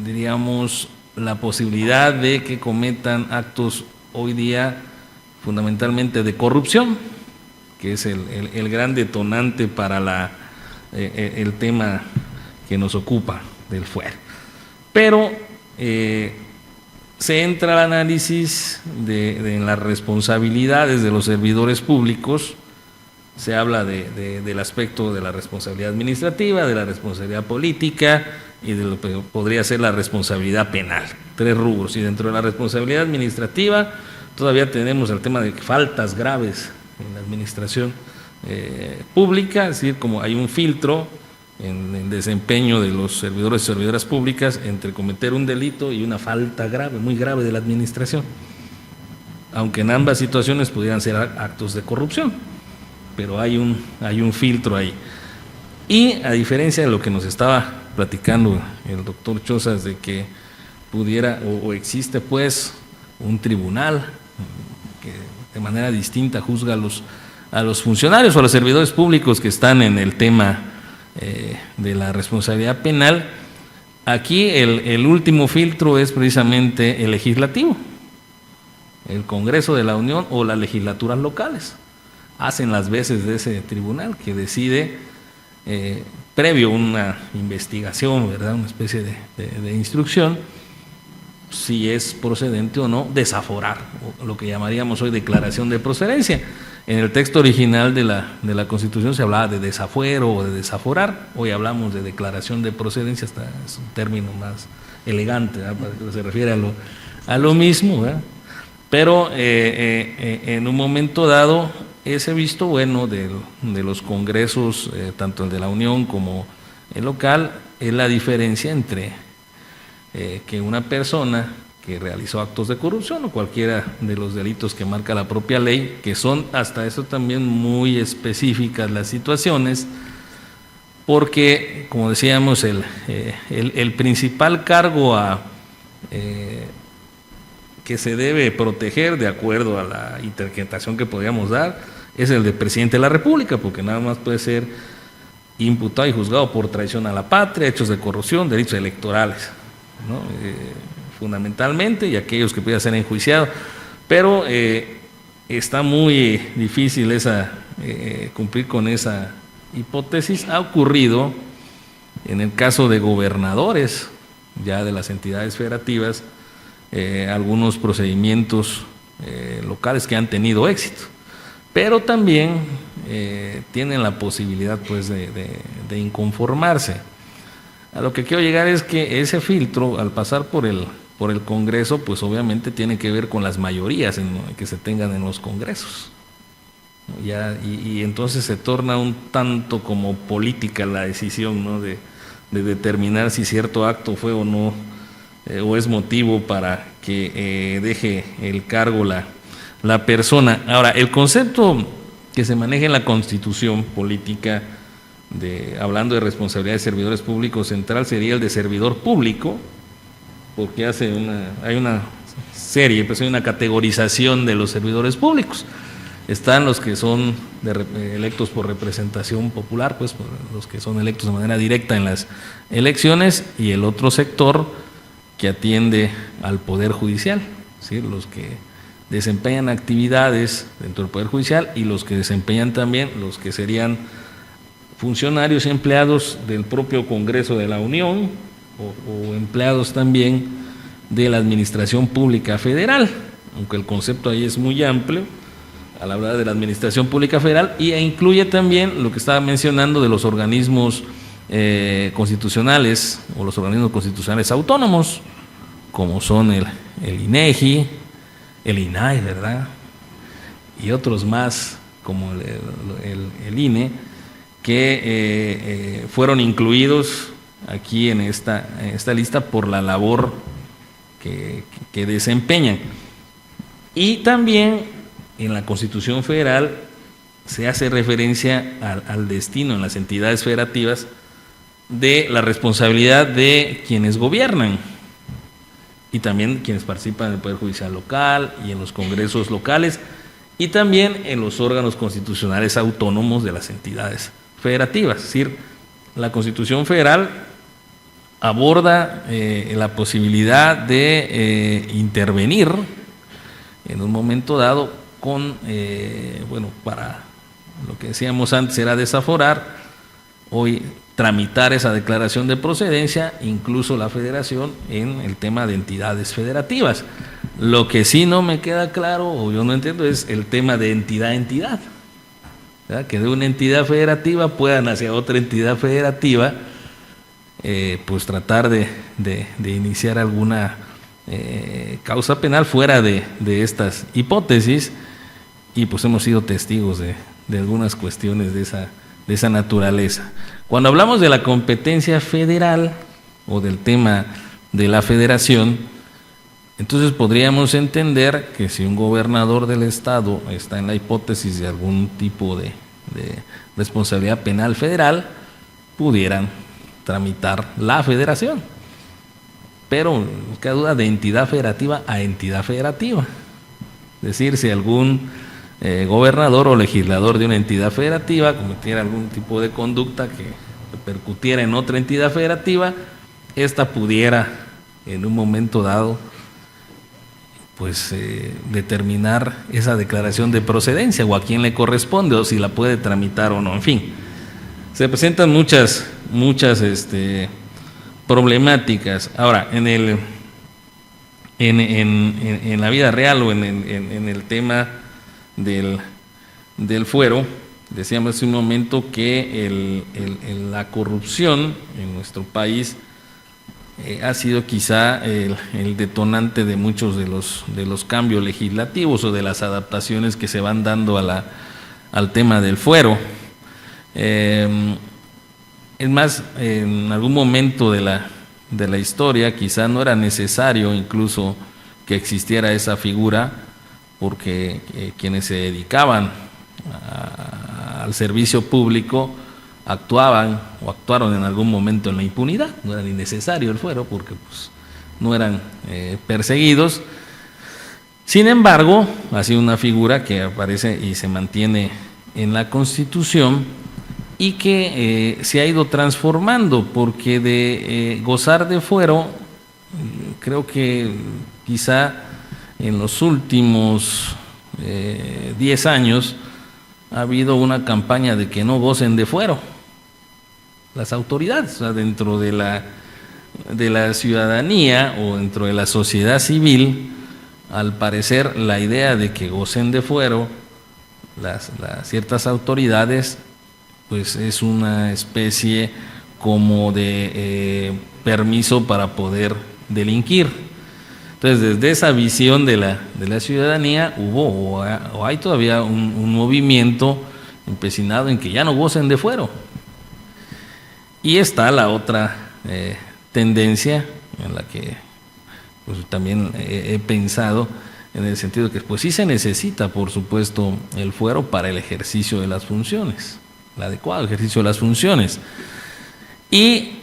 diríamos, la posibilidad de que cometan actos hoy día fundamentalmente de corrupción, que es el gran detonante para el tema que nos ocupa del fuero. Pero se entra al análisis de las responsabilidades de los servidores públicos. Se habla del aspecto de la responsabilidad administrativa, de la responsabilidad política, y de lo que podría ser la responsabilidad penal. 3 rubros. Y dentro de la responsabilidad administrativa todavía tenemos el tema de faltas graves en la administración pública, es decir, como hay un filtro en el desempeño de los servidores y servidoras públicas entre cometer un delito y una falta grave, muy grave de la administración, aunque en ambas situaciones pudieran ser actos de corrupción, pero hay un filtro ahí. Y a diferencia de lo que nos estaba platicando el doctor Chozas, de que pudiera o existe pues un tribunal que de manera distinta juzga a los funcionarios o a los servidores públicos que están en el tema de la responsabilidad penal, aquí el último filtro es precisamente el legislativo, el Congreso de la Unión o las legislaturas locales. Hacen las veces de ese tribunal que decide, previo a una investigación, ¿verdad?, una especie de instrucción, si es procedente o no desaforar, o lo que llamaríamos hoy declaración de procedencia. En el texto original de la Constitución se hablaba de desafuero o de desaforar, hoy hablamos de declaración de procedencia, hasta es un término más elegante, ¿verdad?, porque se refiere a lo mismo, ¿verdad? Pero en un momento dado, ese visto bueno de los congresos, tanto el de la Unión como el local, es la diferencia entre que una persona que realizó actos de corrupción o cualquiera de los delitos que marca la propia ley, que son hasta eso también muy específicas las situaciones, porque, como decíamos, el principal cargo que se debe proteger de acuerdo a la interpretación que podríamos dar es el de presidente de la República, porque nada más puede ser imputado y juzgado por traición a la patria, hechos de corrupción, delitos electorales, ¿no? Fundamentalmente, y aquellos que pudieran ser enjuiciados, pero está muy difícil cumplir con esa hipótesis. Ha ocurrido en el caso de gobernadores ya de las entidades federativas, algunos procedimientos locales que han tenido éxito, pero también tienen la posibilidad pues de inconformarse. A lo que quiero llegar es que ese filtro, al pasar por el Congreso, pues obviamente tiene que ver con las mayorías que se tengan en los congresos. Y entonces se torna un tanto como política la decisión, ¿no?, de determinar si cierto acto fue o no, o es motivo para que deje el cargo la persona. Ahora, el concepto que se maneja en la Constitución política, hablando de responsabilidad de servidores públicos, central sería el de servidor público, porque hay una serie, pues hay una categorización de los servidores públicos. Están los que son electos por representación popular, pues los que son electos de manera directa en las elecciones, y el otro sector que atiende al Poder Judicial, ¿sí?, los que desempeñan actividades dentro del Poder Judicial, y los que desempeñan también los que serían funcionarios y empleados del propio Congreso de la Unión o empleados también de la Administración Pública Federal, aunque el concepto ahí es muy amplio al hablar de la Administración Pública Federal, e incluye también lo que estaba mencionando de los organismos constitucionales o los organismos constitucionales autónomos, como son el INEGI, el INAI, ¿verdad?, y otros más como el INE, que fueron incluidos aquí en esta lista por la labor que desempeñan. Y también en la Constitución Federal se hace referencia al destino en las entidades federativas de la responsabilidad de quienes gobiernan y también quienes participan en el Poder Judicial local y en los congresos locales y también en los órganos constitucionales autónomos de las entidades federativas. Es decir, la Constitución Federal aborda la posibilidad de intervenir en un momento dado con, para lo que decíamos antes era desaforar, hoy tramitar esa declaración de procedencia, incluso la federación en el tema de entidades federativas. Lo que sí no me queda claro, o yo no entiendo, es el tema de entidad a entidad, ¿verdad?, que de una entidad federativa puedan hacia otra entidad federativa pues tratar de iniciar alguna causa penal fuera de estas hipótesis, y pues hemos sido testigos de algunas cuestiones de esa naturaleza. Cuando hablamos de la competencia federal o del tema de la federación, entonces podríamos entender que si un gobernador del estado está en la hipótesis de algún tipo de responsabilidad penal federal, pudieran tramitar la federación, pero no cabe duda, de entidad federativa a entidad federativa. Es decir, si algún gobernador o legislador de una entidad federativa cometiera algún tipo de conducta que repercutiera en otra entidad federativa, esta pudiera en un momento dado pues determinar esa declaración de procedencia, o a quién le corresponde, o si la puede tramitar o no. En fin, se presentan muchas problemáticas. Ahora, en la vida real, o en el tema del fuero, decíamos hace un momento que la corrupción en nuestro país ha sido quizá el detonante de muchos de los cambios legislativos o de las adaptaciones que se van dando al tema del fuero. Es más, en algún momento de la historia quizá no era necesario incluso que existiera esa figura, porque quienes se dedicaban al servicio público actuaban o actuaron en algún momento en la impunidad. No era ni necesario el fuero, porque pues no eran perseguidos. Sin embargo, ha sido una figura que aparece y se mantiene en la Constitución, y que se ha ido transformando, porque de gozar de fuero, creo que quizá en los últimos 10 años ha habido una campaña de que no gocen de fuero las autoridades. O sea, dentro de la ciudadanía o dentro de la sociedad civil, al parecer la idea de que gocen de fuero las ciertas autoridades, pues es una especie como de permiso para poder delinquir. Entonces, desde esa visión de la ciudadanía hubo o hay todavía un movimiento empecinado en que ya no gocen de fuero. Y está la otra tendencia en la que pues también he pensado, en el sentido de que pues sí se necesita, por supuesto, el fuero para el ejercicio de las funciones, el adecuado ejercicio de las funciones. Y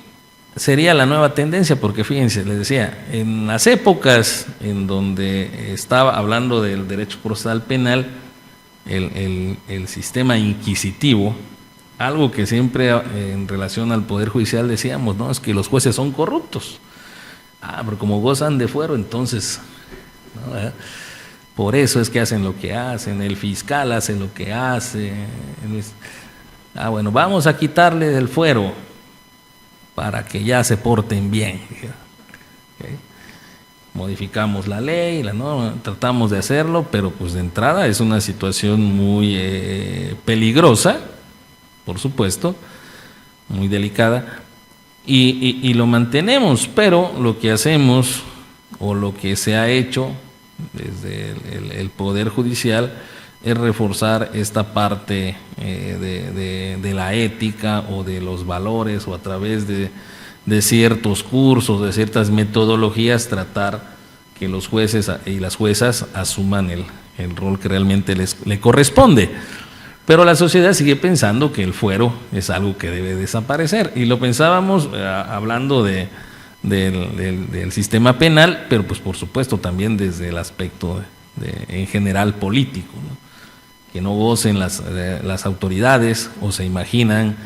sería la nueva tendencia, porque fíjense, les decía, en las épocas en donde estaba hablando del derecho procesal penal, el sistema inquisitivo, algo que siempre en relación al Poder Judicial decíamos, ¿no? Es que los jueces son corruptos. Pero como gozan de fuero, entonces, ¿no? Por eso es que hacen lo que hacen, el fiscal hace lo que hace. Bueno, vamos a quitarle del fuero para que ya se porten bien. ¿Okay? Modificamos la ley, ¿no? Tratamos de hacerlo, pero pues de entrada es una situación muy peligrosa, por supuesto, muy delicada, y lo mantenemos, pero lo que hacemos o lo que se ha hecho desde el Poder Judicial es reforzar esta parte de la ética o de los valores, o a través de ciertos cursos, de ciertas metodologías, tratar que los jueces y las juezas asuman el rol que realmente le corresponde. Pero la sociedad sigue pensando que el fuero es algo que debe desaparecer, y lo pensábamos hablando del sistema penal, pero pues por supuesto también desde el aspecto en general político, ¿no? Que no gocen las autoridades, o se imaginan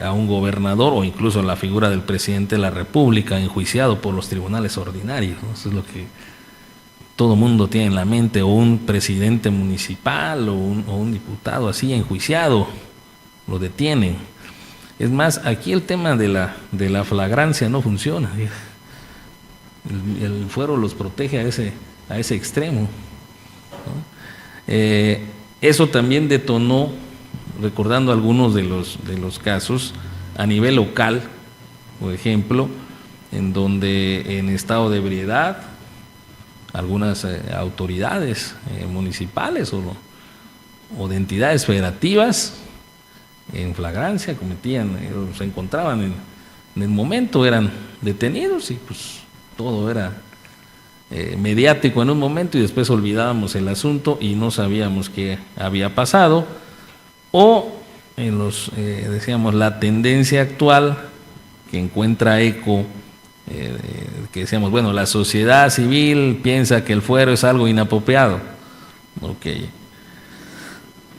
a un gobernador o incluso la figura del presidente de la República enjuiciado por los tribunales ordinarios, ¿no? Eso es lo que todo mundo tiene en la mente, o un presidente municipal o un diputado así enjuiciado, lo detienen. Es más, aquí el tema de la flagrancia no funciona. El fuero los protege a ese extremo, ¿no? Eso también detonó, recordando algunos de los casos a nivel local, por ejemplo, en donde en estado de ebriedad algunas autoridades municipales o de entidades federativas en flagrancia cometían, se encontraban en el momento, eran detenidos y pues todo era mediático en un momento y después olvidábamos el asunto y no sabíamos qué había pasado. O en decíamos, la tendencia actual que encuentra eco, que decíamos, bueno, la sociedad civil piensa que el fuero es algo inapropiado. Okay.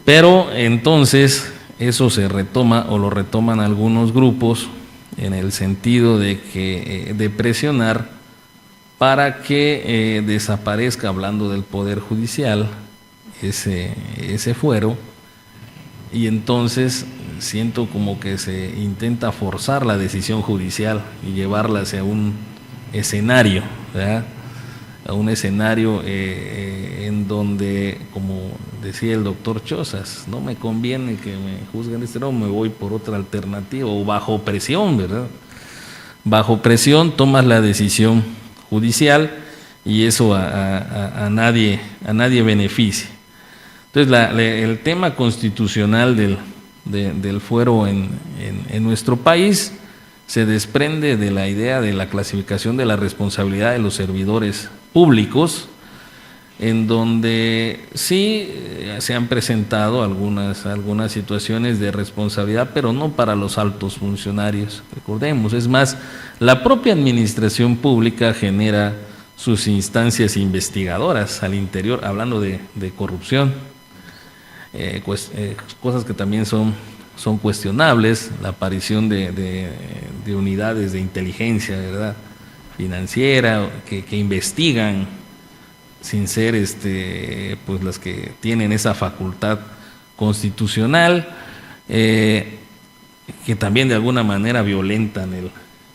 Pero entonces eso se retoma o lo retoman algunos grupos en el sentido de presionar para que desaparezca, hablando del Poder Judicial, ese fuero, y entonces siento como que se intenta forzar la decisión judicial y llevarla hacia un escenario, ¿verdad? A un escenario en donde, como decía el doctor Chozas, no me conviene que me juzguen me voy por otra alternativa, o bajo presión, ¿verdad? Bajo presión tomas la decisión judicial y eso a nadie beneficia. Entonces el tema constitucional del fuero en nuestro país se desprende de la idea de la clasificación de la responsabilidad de los servidores públicos, en donde sí se han presentado algunas situaciones de responsabilidad, pero no para los altos funcionarios. Recordemos, es más, la propia administración pública genera sus instancias investigadoras al interior, hablando de corrupción, cosas que también son cuestionables, la aparición de unidades de inteligencia, ¿verdad?, financiera, que investigan sin ser pues las que tienen esa facultad constitucional, que también de alguna manera violentan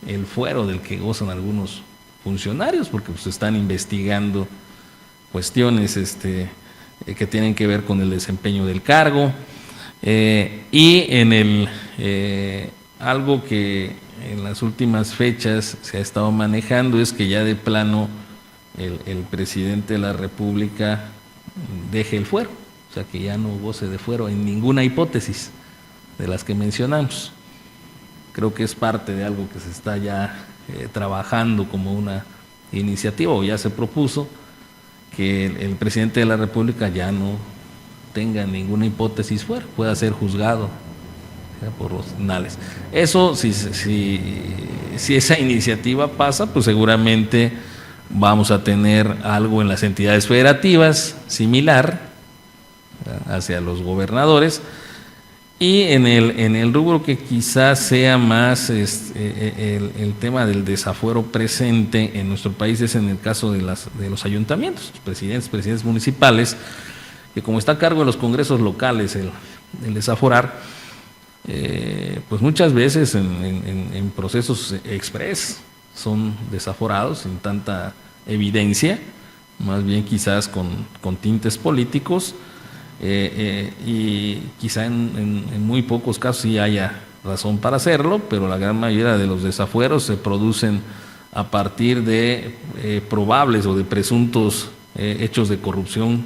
el fuero del que gozan algunos funcionarios, porque pues están investigando cuestiones que tienen que ver con el desempeño del cargo, y en algo que en las últimas fechas se ha estado manejando es que ya de plano el presidente de la República deje el fuero, o sea, que ya no goce de fuero en ninguna hipótesis de las que mencionamos. Creo que es parte de algo que se está ya trabajando como una iniciativa, o ya se propuso, que el presidente de la República ya no tenga ninguna hipótesis fuera, pueda ser juzgado por los tribunales. Eso, si esa iniciativa pasa, pues seguramente vamos a tener algo en las entidades federativas similar hacia los gobernadores, y en el rubro que quizás sea más el tema del desafuero presente en nuestro país es en el caso de los ayuntamientos, los presidentes municipales, que como está a cargo de los congresos locales el desaforar, pues muchas veces en procesos express son desaforados sin tanta evidencia, más bien quizás con tintes políticos, y quizá en muy pocos casos sí haya razón para hacerlo, pero la gran mayoría de los desafueros se producen a partir de probables o de presuntos hechos de corrupción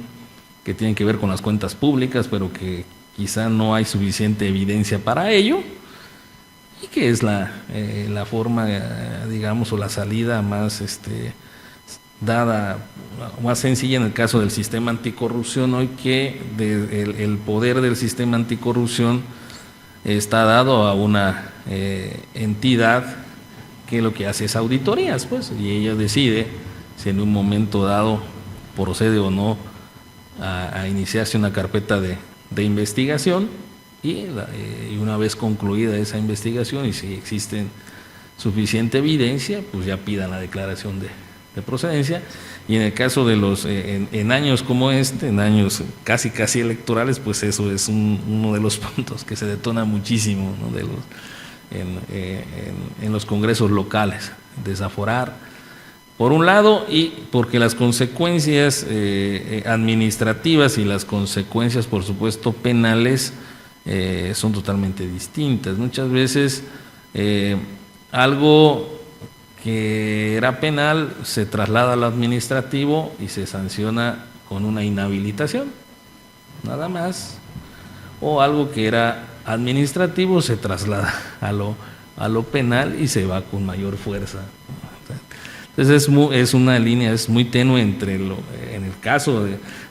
que tienen que ver con las cuentas públicas, pero que quizá no hay suficiente evidencia para ello, y que es la forma, digamos, o la salida más dada, más sencilla en el caso del sistema anticorrupción hoy, que el poder del sistema anticorrupción está dado a una entidad que lo que hace es auditorías, pues, y ella decide si en un momento dado procede o no a iniciarse una carpeta de investigación, y una vez concluida esa investigación y si existe suficiente evidencia, pues ya pidan la declaración de procedencia. Y en el caso de en años como en años casi electorales, pues eso es uno de los puntos que se detona muchísimo, ¿no?, en los congresos locales, desaforar por un lado, y porque las consecuencias administrativas y las consecuencias, por supuesto, penales son totalmente distintas. Muchas veces algo que era penal se traslada al administrativo y se sanciona con una inhabilitación, nada más, o algo que era administrativo se traslada a lo penal y se va con mayor fuerza. Entonces es una línea, es muy tenue entre en el caso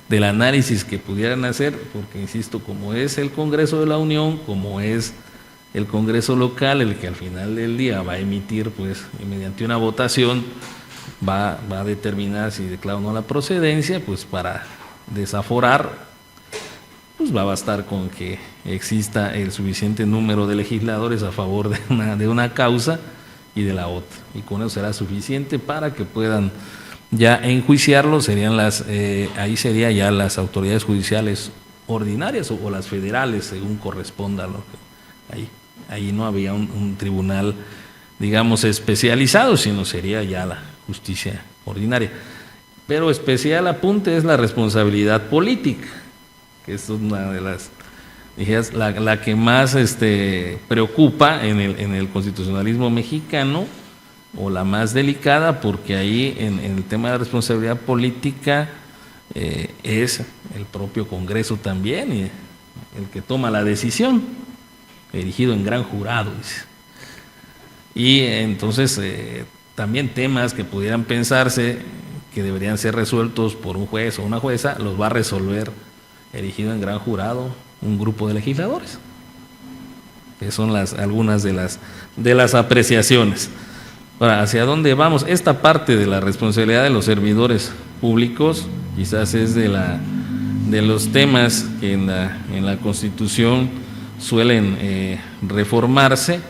del análisis que pudieran hacer, porque insisto, como es el Congreso de la Unión, como es el Congreso local, el que al final del día va a emitir, pues, y mediante una votación va a determinar si declara o no la procedencia, pues para desaforar, pues va a bastar con que exista el suficiente número de legisladores a favor de una causa y de la otra, y con eso será suficiente para que puedan ya enjuiciarlo. Ahí sería ya las autoridades judiciales ordinarias o las federales, según corresponda lo que ahí no había un tribunal, digamos, especializado, sino sería ya la justicia ordinaria. Pero especial apunte es la responsabilidad política, que es una de las, la que más preocupa en el constitucionalismo mexicano, o la más delicada, porque ahí en el tema de la responsabilidad política es el propio Congreso también y el que toma la decisión, erigido en gran jurado, dice. Y entonces también temas que pudieran pensarse que deberían ser resueltos por un juez o una jueza, los va a resolver erigido en gran jurado un grupo de legisladores, que son algunas de las apreciaciones. Ahora, ¿hacia dónde vamos? Esta parte de la responsabilidad de los servidores públicos quizás es de los temas que en la Constitución suelen reformarse.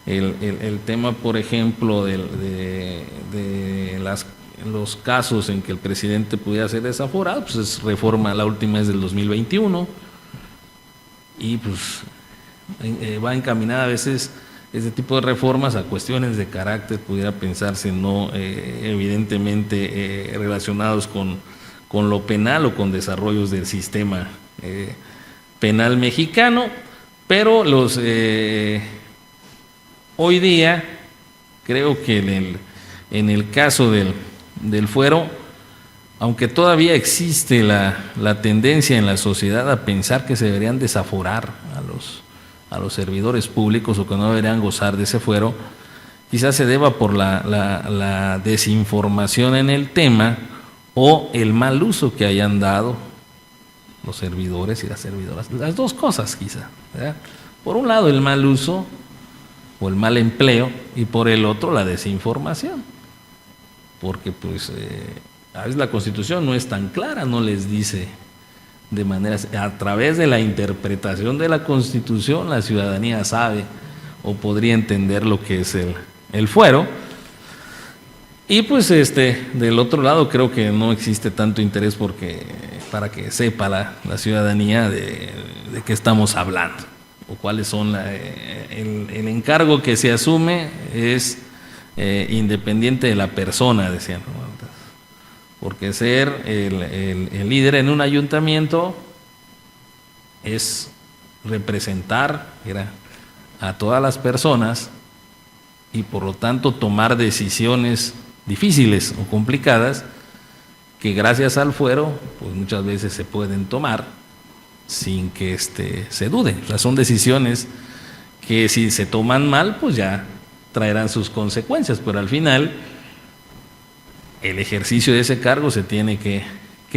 El tema, por ejemplo, de los casos en que el presidente pudiera ser desaforado, pues es reforma, la última es del 2021, y pues va encaminada a veces este tipo de reformas a cuestiones de carácter, pudiera pensarse, no evidentemente relacionados con lo penal o con desarrollos del sistema penal mexicano, pero hoy día creo que en el caso del fuero, aunque todavía existe la tendencia en la sociedad a pensar que se deberían desaforar a los servidores públicos o que no deberían gozar de ese fuero, quizás se deba por la desinformación en el tema o el mal uso que hayan dado los servidores y las servidoras. Las dos cosas quizá, ¿verdad? Por un lado el mal uso o el mal empleo, y por el otro la desinformación, porque pues a veces la Constitución no es tan clara, no les dice de manera, a través de la interpretación de la Constitución la ciudadanía sabe o podría entender lo que es el fuero. Y pues del otro lado creo que no existe tanto interés para que sepa la ciudadanía de qué estamos hablando o cuáles son el encargo que se asume es independiente de la persona, decían, ¿no? Porque ser el líder en un ayuntamiento es representar a todas las personas y por lo tanto tomar decisiones difíciles o complicadas que gracias al fuero pues muchas veces se pueden tomar sin que se dude. O sea, son decisiones que si se toman mal pues ya traerán sus consecuencias, pero al final el ejercicio de ese cargo se tiene que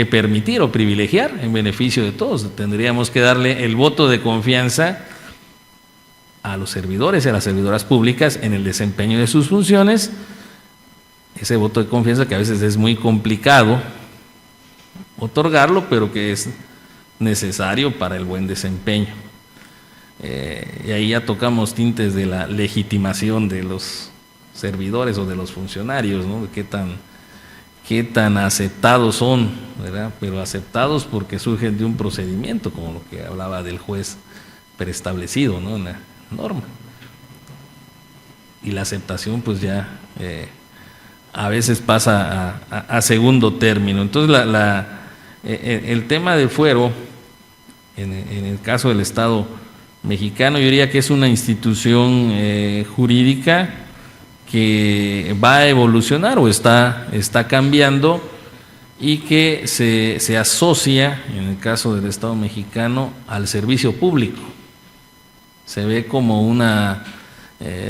permitir o privilegiar en beneficio de todos. Tendríamos que darle el voto de confianza a los servidores y a las servidoras públicas en el desempeño de sus funciones, ese voto de confianza que a veces es muy complicado otorgarlo, pero que es necesario para el buen desempeño. Y ahí ya tocamos tintes de la legitimación de los servidores o de los funcionarios, ¿no? Qué tan aceptados son, ¿verdad? Pero aceptados porque surgen de un procedimiento, como lo que hablaba del juez preestablecido, ¿no? En la norma. Y la aceptación pues ya a veces pasa a segundo término. Entonces el tema del fuero, en el caso del Estado mexicano, yo diría que es una institución jurídica que va a evolucionar o está cambiando y que se asocia, en el caso del Estado mexicano, al servicio público. Se ve como una,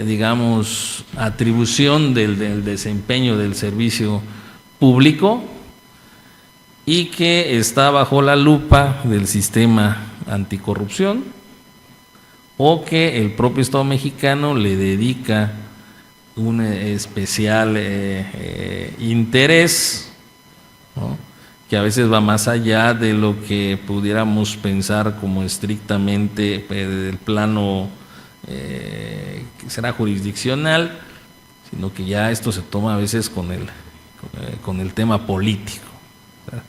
digamos, atribución del desempeño del servicio público y que está bajo la lupa del sistema anticorrupción, o que el propio Estado mexicano le dedica un especial interés, ¿no?, que a veces va más allá de lo que pudiéramos pensar como estrictamente del plano que será jurisdiccional, sino que ya esto se toma a veces con el tema político, ¿verdad?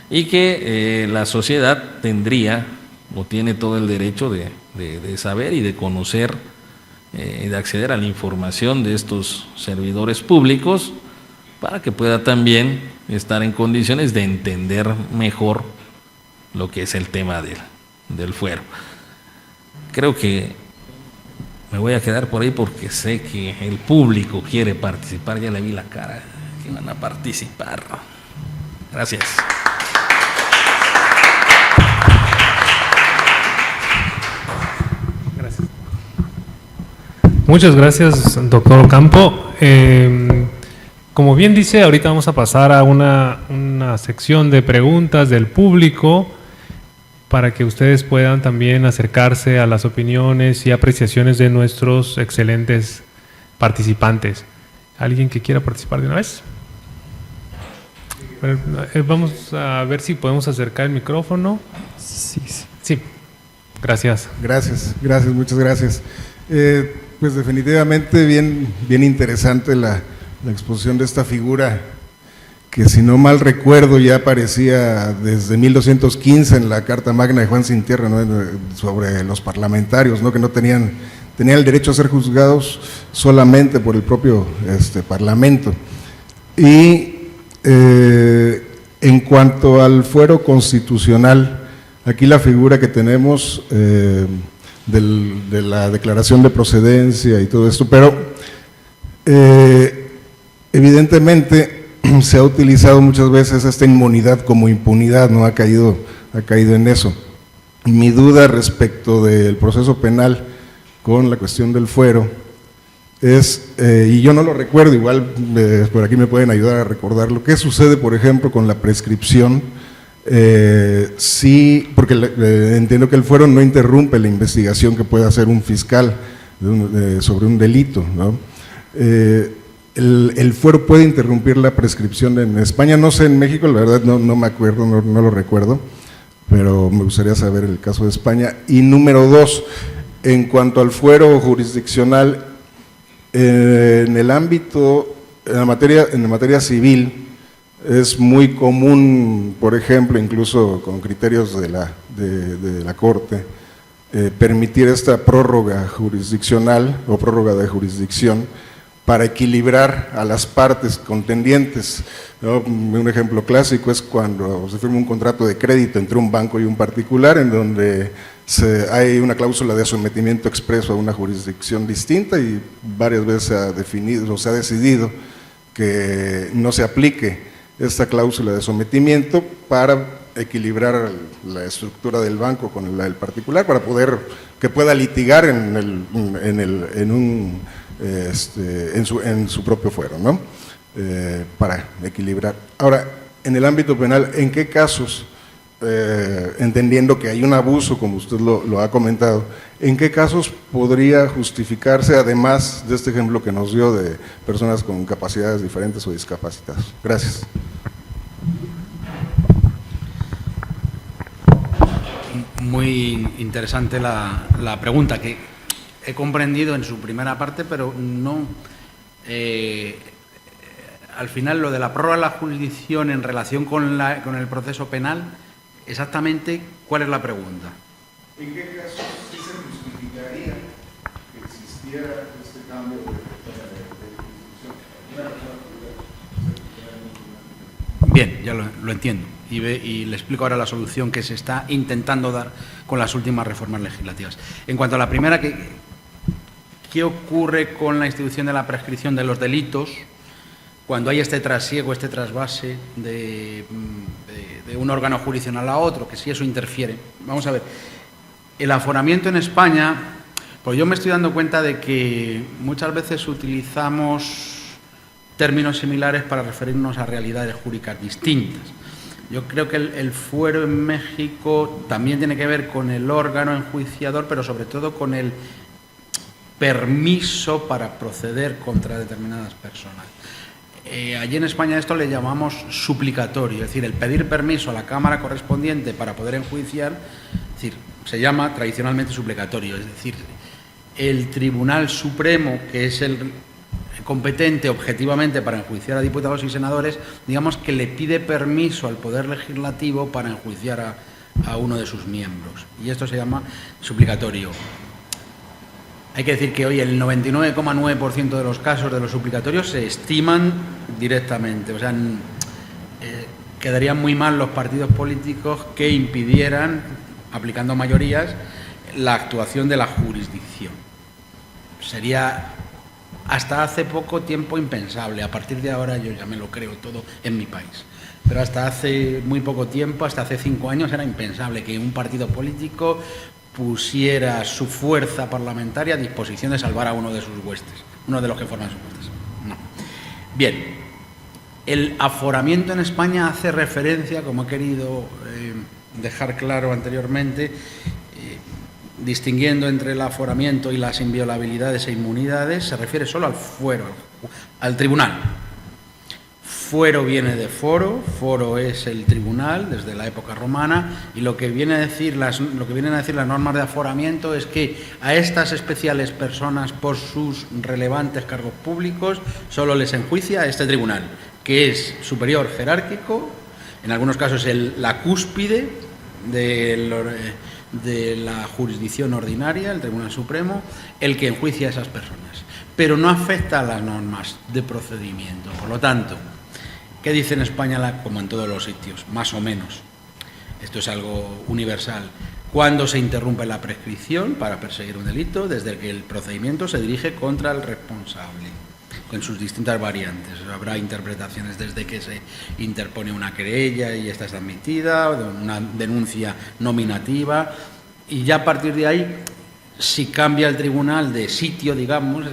Y que la sociedad tendría o tiene todo el derecho de saber y de conocer, de acceder a la información de estos servidores públicos, para que pueda también estar en condiciones de entender mejor lo que es el tema del fuero. Creo que me voy a quedar por ahí porque sé que el público quiere participar, ya le vi la cara que van a participar. Gracias. Muchas gracias, doctor Ocampo. Como bien dice, ahorita vamos a pasar a una sección de preguntas del público para que ustedes puedan también acercarse a las opiniones y apreciaciones de nuestros excelentes participantes. ¿Alguien que quiera participar de una vez? Bueno, vamos a ver si podemos acercar el micrófono. Sí. Gracias. Gracias, muchas gracias. Pues definitivamente bien interesante la exposición de esta figura, que si no mal recuerdo ya aparecía desde 1215 en la Carta Magna de Juan Sin Tierra, ¿no?, sobre los parlamentarios, ¿no?, que no tenían el derecho a ser juzgados solamente por el propio Parlamento. Y en cuanto al fuero constitucional, aquí la figura que tenemos de la declaración de procedencia y todo esto, pero evidentemente se ha utilizado muchas veces esta inmunidad como impunidad, ¿no? Ha caído en eso. Mi duda respecto del proceso penal con la cuestión del fuero es, y yo no lo recuerdo, igual por aquí me pueden ayudar a recordarlo, ¿qué sucede, por ejemplo, con la prescripción? Sí, porque entiendo que el fuero no interrumpe la investigación que pueda hacer un fiscal sobre un delito, ¿no? El fuero puede interrumpir la prescripción en España, no sé, en México la verdad no me acuerdo, no lo recuerdo, pero me gustaría saber el caso de España. Y número dos, en cuanto al fuero jurisdiccional, en el ámbito, en la materia civil, es muy común, por ejemplo, incluso con criterios de la Corte, permitir esta prórroga jurisdiccional o prórroga de jurisdicción para equilibrar a las partes contendientes, ¿no? Un ejemplo clásico es cuando se firma un contrato de crédito entre un banco y un particular, en donde hay una cláusula de sometimiento expreso a una jurisdicción distinta, y varias veces se ha decidido que no se aplique esta cláusula de sometimiento para equilibrar la estructura del banco con la del particular, para que pueda litigar en su propio fuero, ¿no? Para equilibrar. Ahora, en el ámbito penal, ¿en qué casos, entendiendo que hay un abuso, como usted lo ha comentado, en qué casos podría justificarse, además de este ejemplo que nos dio de personas con capacidades diferentes o discapacitados? Gracias. Muy interesante la pregunta, que he comprendido en su primera parte, pero no… al final, lo de la prórroga de la jurisdicción en relación con el proceso penal, exactamente, ¿cuál es la pregunta? ¿En qué casos sí se justificaría que existiera este cambio de jurisdicción? Bien, ya lo entiendo, y le explico ahora la solución que se está intentando dar con las últimas reformas legislativas. En cuanto a la primera, que ¿qué ocurre con la institución de la prescripción de los delitos cuando hay este trasiego, este trasvase de un órgano jurisdiccional a otro, que si eso interfiere? Vamos a ver, el aforamiento en España, pues yo me estoy dando cuenta de que muchas veces utilizamos términos similares para referirnos a realidades jurídicas distintas. Yo creo que el fuero en México también tiene que ver con el órgano enjuiciador, pero sobre todo con el permiso para proceder contra determinadas personas. Allí en España esto le llamamos suplicatorio, es decir, el pedir permiso a la Cámara correspondiente para poder enjuiciar, es decir, se llama tradicionalmente suplicatorio, es decir, el Tribunal Supremo, que es el competente objetivamente para enjuiciar a diputados y senadores, digamos que le pide permiso al Poder Legislativo para enjuiciar a uno de sus miembros, y esto se llama suplicatorio. Hay que decir que hoy el 99,9% de los casos de los suplicatorios se estiman directamente, o sea, quedarían muy mal los partidos políticos que impidieran, aplicando mayorías, la actuación de la jurisdicción. Sería hasta hace poco tiempo impensable. A partir de ahora yo ya me lo creo todo en mi país. Pero hasta hace muy poco tiempo, hasta hace 5 años, era impensable que un partido político pusiera su fuerza parlamentaria a disposición de salvar a uno de sus huestes, uno de los que forman sus huestes. No. Bien, el aforamiento en España hace referencia, como he querido dejar claro anteriormente, distinguiendo entre el aforamiento y las inviolabilidades e inmunidades, se refiere solo al fuero, al tribunal. Fuero viene de foro, foro es el tribunal desde la época romana, y lo que vienen a decir las normas de aforamiento es que a estas especiales personas por sus relevantes cargos públicos solo les enjuicia este tribunal, que es superior jerárquico, en algunos casos la cúspide de la jurisdicción ordinaria, el Tribunal Supremo, el que enjuicia a esas personas, pero no afecta a las normas de procedimiento. Por lo tanto, ¿qué dice en España, como en todos los sitios? Más o menos. Esto es algo universal. Cuando se interrumpe la prescripción para perseguir un delito, desde que el procedimiento se dirige contra el responsable, con sus distintas variantes. Habrá interpretaciones desde que se interpone una querella y esta es admitida, una denuncia nominativa, y ya a partir de ahí, si cambia el tribunal de sitio, digamos,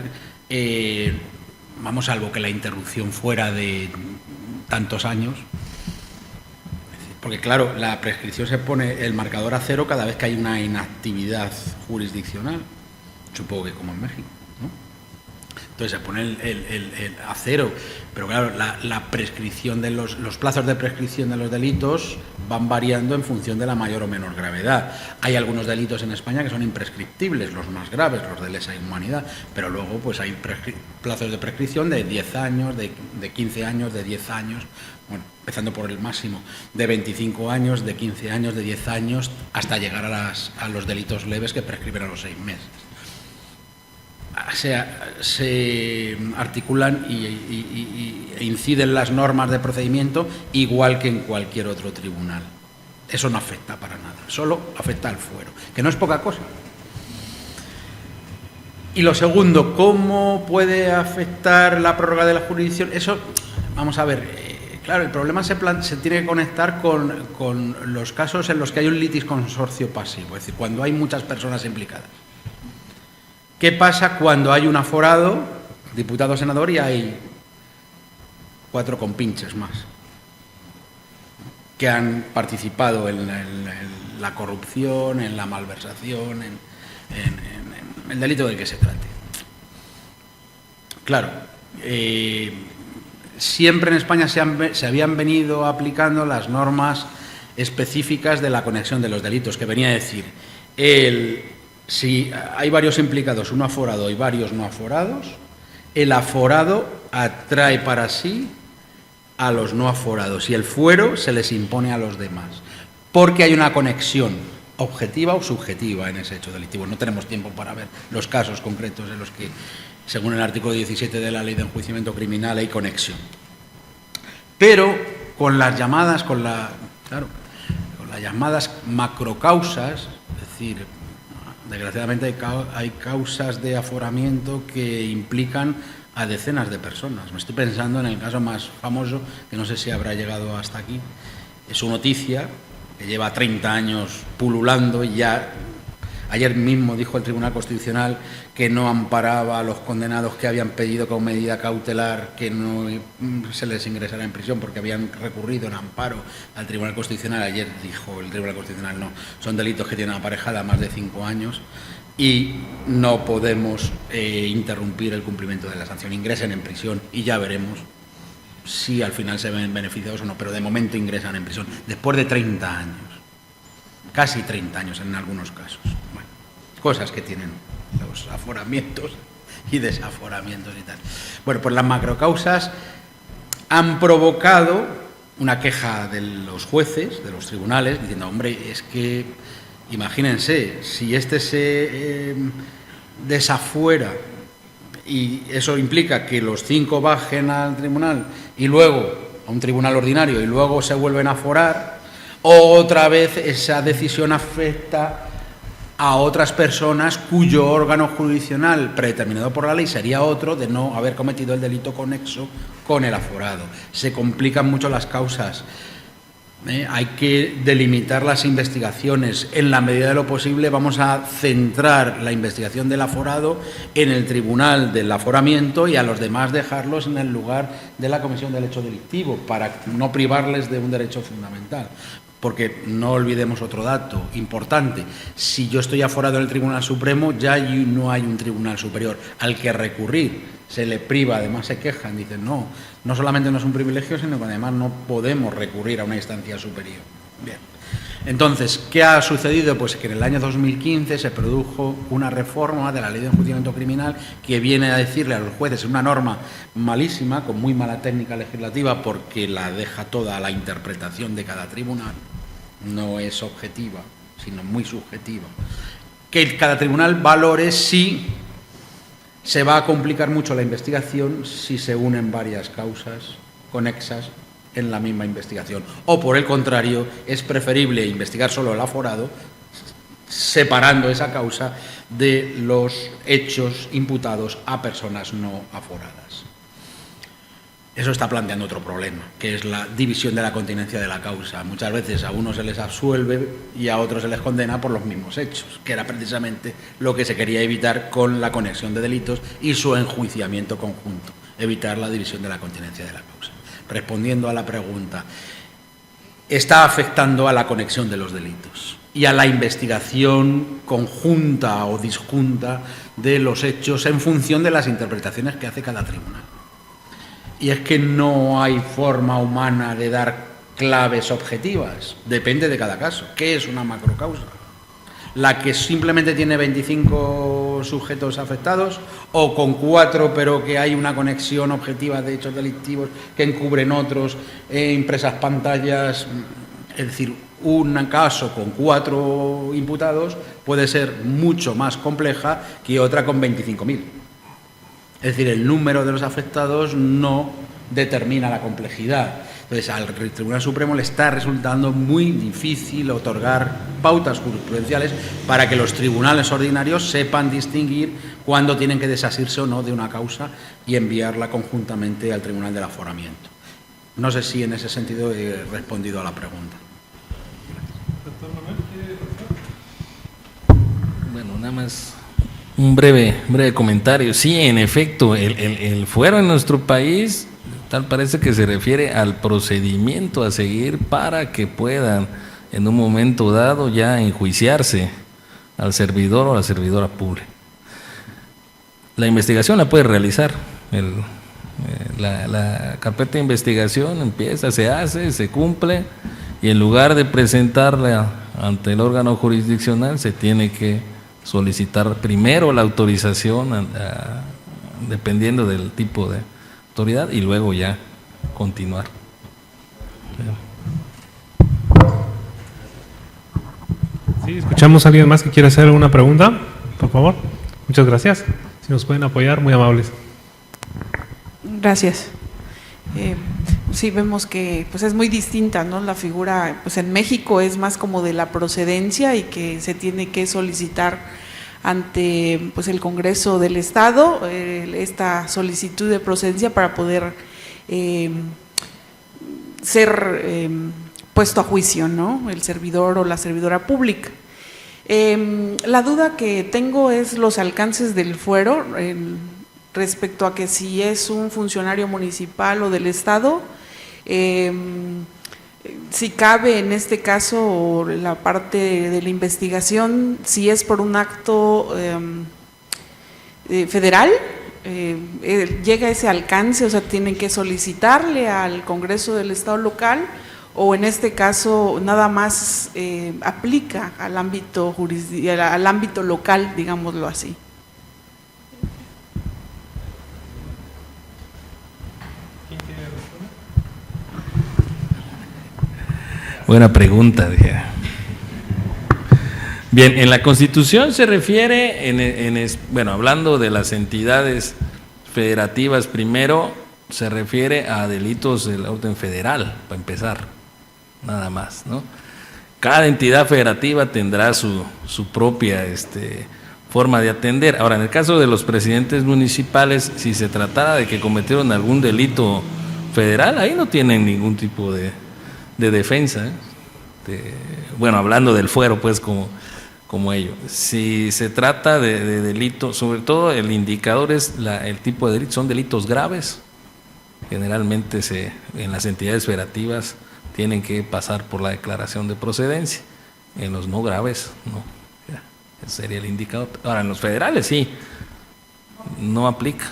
vamos, salvo que la interrupción fuera de tantos años, porque claro, la prescripción se pone el marcador a cero cada vez que hay una inactividad jurisdiccional, supongo que como en México, ¿no? Entonces se pone el a cero, pero claro, la prescripción de los plazos de prescripción de los delitos van variando en función de la mayor o menor gravedad. Hay algunos delitos en España que son imprescriptibles, los más graves, los de lesa inhumanidad, pero luego pues hay plazos de prescripción de 10 años, de 15 años, de 10 años, bueno, empezando por el máximo, de 25 años, de 15 años, de 10 años, hasta llegar a los delitos leves que prescriben a los 6 meses. Se articulan e inciden las normas de procedimiento igual que en cualquier otro tribunal. Eso no afecta para nada, solo afecta al fuero, que no es poca cosa. Y lo segundo, ¿cómo puede afectar la prórroga de la jurisdicción? Eso, vamos a ver, claro, el problema se tiene que conectar con los casos en los que hay un litis consorcio pasivo, es decir, cuando hay muchas personas implicadas. ¿Qué pasa cuando hay un aforado, diputado, senador, y hay 4 compinches más que han participado en la corrupción, en la malversación, en el delito del que se trate? Claro, siempre en España se habían venido aplicando las normas específicas de la conexión de los delitos, que venía a decir, si hay varios implicados, uno aforado y varios no aforados, el aforado atrae para sí a los no aforados y el fuero se les impone a los demás, porque hay una conexión objetiva o subjetiva en ese hecho delictivo. No tenemos tiempo para ver los casos concretos en los que, según el artículo 17 de la Ley de Enjuiciamiento Criminal, hay conexión. Pero con las llamadas, con las llamadas macrocausas, es decir, Desgraciadamente hay causas de aforamiento que implican a decenas de personas. Me estoy pensando en el caso más famoso, que no sé si habrá llegado hasta aquí. Es su noticia, que lleva 30 años pululando y ya ayer mismo dijo el Tribunal Constitucional que no amparaba a los condenados que habían pedido como medida cautelar que no se les ingresara en prisión porque habían recurrido en amparo al Tribunal Constitucional. Ayer dijo el Tribunal Constitucional no, son delitos que tienen aparejada más de 5 años y no podemos interrumpir el cumplimiento de la sanción. Ingresen en prisión y ya veremos si al final se ven beneficiados o no, pero de momento ingresan en prisión después de 30 años, casi 30 años en algunos casos. Bueno, cosas que tienen los aforamientos y desaforamientos y tal. Bueno, pues las macrocausas han provocado una queja de los jueces, de los tribunales, diciendo, hombre, es que imagínense, si este se desafuera y eso implica que los 5 bajen al tribunal y luego a un tribunal ordinario y luego se vuelven a aforar, otra vez esa decisión afecta a otras personas cuyo órgano jurisdiccional predeterminado por la ley sería otro de no haber cometido el delito conexo con el aforado. Se complican mucho las causas. Hay que delimitar las investigaciones. En la medida de lo posible vamos a centrar la investigación del aforado en el tribunal del aforamiento y a los demás dejarlos en el lugar de la comisión del hecho delictivo para no privarles de un derecho fundamental. Porque no olvidemos otro dato importante, si yo estoy aforado en el Tribunal Supremo ya no hay un tribunal superior al que recurrir, se le priva, además se quejan, dicen no solamente no es un privilegio, sino que además no podemos recurrir a una instancia superior. Bien, entonces, ¿qué ha sucedido? Pues que en el año 2015 se produjo una reforma de la Ley de Enjuiciamiento Criminal que viene a decirle a los jueces, una norma malísima, con muy mala técnica legislativa, porque la deja toda a la interpretación de cada tribunal, no es objetiva, sino muy subjetiva, que cada tribunal valore si se va a complicar mucho la investigación si se unen varias causas conexas en la misma investigación. O, por el contrario, es preferible investigar solo el aforado, separando esa causa de los hechos imputados a personas no aforadas. Eso está planteando otro problema, que es la división de la continencia de la causa. Muchas veces a unos se les absuelve y a otros se les condena por los mismos hechos, que era precisamente lo que se quería evitar con la conexión de delitos y su enjuiciamiento conjunto, evitar la división de la continencia de la causa. Respondiendo a la pregunta, está afectando a la conexión de los delitos y a la investigación conjunta o disjunta de los hechos en función de las interpretaciones que hace cada tribunal. Y es que no hay forma humana de dar claves objetivas, depende de cada caso. ¿Qué es una macrocausa? ¿La que simplemente tiene 25 sujetos afectados o con 4 pero que hay una conexión objetiva de hechos delictivos que encubren otros, impresas pantallas? Es decir, un caso con 4 imputados puede ser mucho más compleja que otra con 25.000. Es decir, el número de los afectados no determina la complejidad. Entonces, al Tribunal Supremo le está resultando muy difícil otorgar pautas jurisprudenciales para que los tribunales ordinarios sepan distinguir cuándo tienen que desasirse o no de una causa y enviarla conjuntamente al Tribunal del Aforamiento. No sé si en ese sentido he respondido a la pregunta. Bueno, nada más un breve comentario. Sí, en efecto, el fuero en nuestro país, tal parece que se refiere al procedimiento a seguir para que puedan, en un momento dado, ya enjuiciarse al servidor o a la servidora pública. La investigación la puede realizar. La carpeta de investigación empieza, se hace, se cumple, y en lugar de presentarla ante el órgano jurisdiccional, se tiene que solicitar primero la autorización dependiendo del tipo de autoridad y luego ya continuar. Sí, escuchamos a alguien más que quiera hacer alguna pregunta, por favor. Muchas gracias. Si nos pueden apoyar, muy amables. Gracias. Sí, vemos que pues es muy distinta, ¿no? La figura, pues en México es más como de la procedencia y que se tiene que solicitar ante pues el Congreso del Estado esta solicitud de procedencia para poder ser puesto a juicio, ¿no? El servidor o la servidora pública. La duda que tengo es los alcances del fuero respecto a que si es un funcionario municipal o del Estado, si cabe en este caso la parte de la investigación, si es por un acto federal, llega a ese alcance, o sea, tienen que solicitarle al Congreso del Estado local, o en este caso nada más aplica al ámbito al ámbito local, digámoslo así. Buena pregunta, dije. Bien, en la Constitución se refiere, bueno, hablando de las entidades federativas primero, se refiere a delitos del orden federal, para empezar, nada más, ¿no? Cada entidad federativa tendrá su propia forma de atender. Ahora, en el caso de los presidentes municipales, si se tratara de que cometieron algún delito federal, ahí no tienen ningún tipo de defensa, bueno, hablando del fuero, pues, como ello. Si se trata de delito, sobre todo el indicador es el tipo de delito, son delitos graves. Generalmente en las entidades federativas tienen que pasar por la declaración de procedencia. En los no graves, no. Ese sería el indicador. Ahora, en los federales sí, no aplica.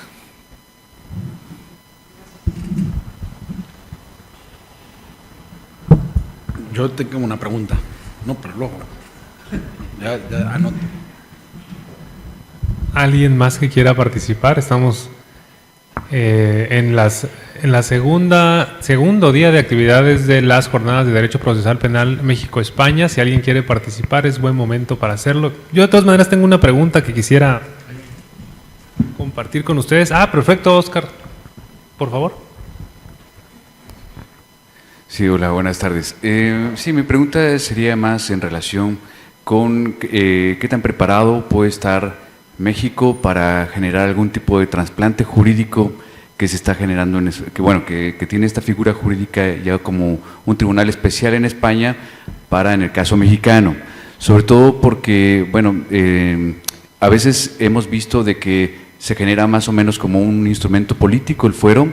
Yo tengo una pregunta. No, pero luego. Ya anoto. ¿Alguien más que quiera participar? Estamos en la segundo día de actividades de las jornadas de Derecho Procesal Penal México-España. Si alguien quiere participar, es buen momento para hacerlo. Yo de todas maneras tengo una pregunta que quisiera compartir con ustedes. Perfecto, Oscar. Por favor. Sí, hola, buenas tardes. Sí, mi pregunta sería más en relación con qué tan preparado puede estar México para generar algún tipo de trasplante jurídico que se está generando, que tiene esta figura jurídica ya como un tribunal especial en España en el caso mexicano. Sobre todo porque, a veces hemos visto de que se genera más o menos como un instrumento político el fuero.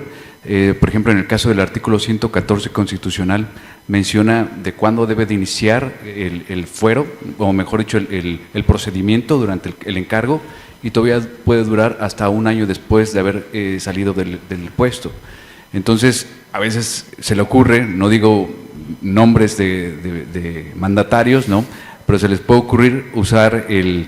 Por ejemplo, en el caso del artículo 114 constitucional menciona de cuándo debe de iniciar el fuero, o mejor dicho, el procedimiento durante el encargo, y todavía puede durar hasta un año después de haber salido del puesto. Entonces, a veces se le ocurre, no digo nombres de mandatarios, ¿no?, pero se les puede ocurrir usar el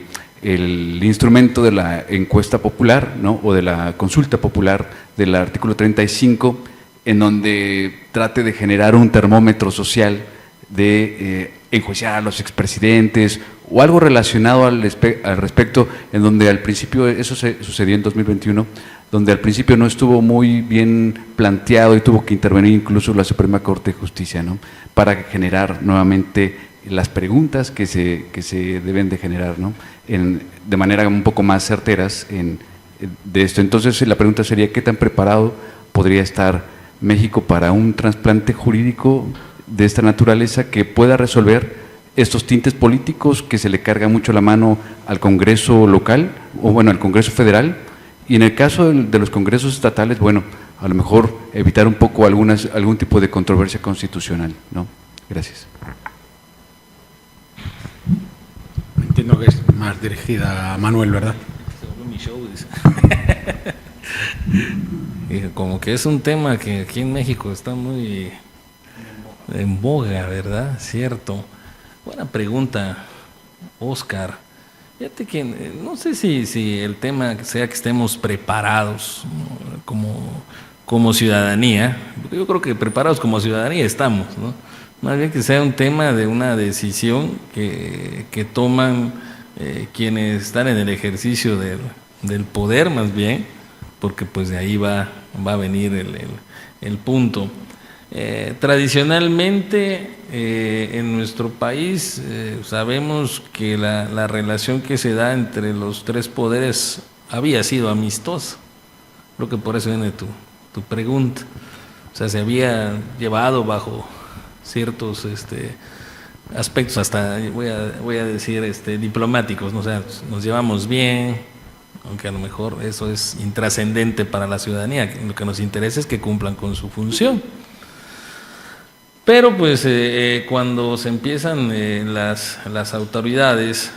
instrumento de la encuesta popular, ¿no?, o de la consulta popular del artículo 35, en donde trate de generar un termómetro social de enjuiciar a los expresidentes o algo relacionado al respecto, en donde al principio, eso sucedió en 2021, donde al principio no estuvo muy bien planteado y tuvo que intervenir incluso la Suprema Corte de Justicia, ¿no?, para generar nuevamente las preguntas que se deben de generar, ¿no?, de manera un poco más certeras de esto. Entonces la pregunta sería, ¿qué tan preparado podría estar México para un trasplante jurídico de esta naturaleza que pueda resolver estos tintes políticos que se le carga mucho la mano al Congreso local, o al Congreso federal, y en el caso de los congresos estatales, a lo mejor evitar un poco algún tipo de controversia constitucional, ¿no? Gracias. Entiendo que es más dirigida a Manuel, ¿verdad? Se volvió mi show, dice. Como que es un tema que aquí en México está muy en boga, ¿verdad? Cierto. Buena pregunta, Oscar. Fíjate que no sé si el tema sea que estemos preparados, ¿no?, como ciudadanía. Yo creo que preparados como ciudadanía estamos, ¿no? Más bien que sea un tema de una decisión que toman quienes están en el ejercicio del poder, más bien, porque pues de ahí va a venir el punto. Tradicionalmente en nuestro país sabemos que la relación que se da entre los tres poderes había sido amistosa. Creo que por eso viene tu pregunta. O sea, se había llevado bajo ciertos aspectos, hasta voy a decir diplomáticos, ¿no? O sea, nos llevamos bien, aunque a lo mejor eso es intrascendente para la ciudadanía. Lo que nos interesa es que cumplan con su función. Pero pues cuando se empiezan las autoridades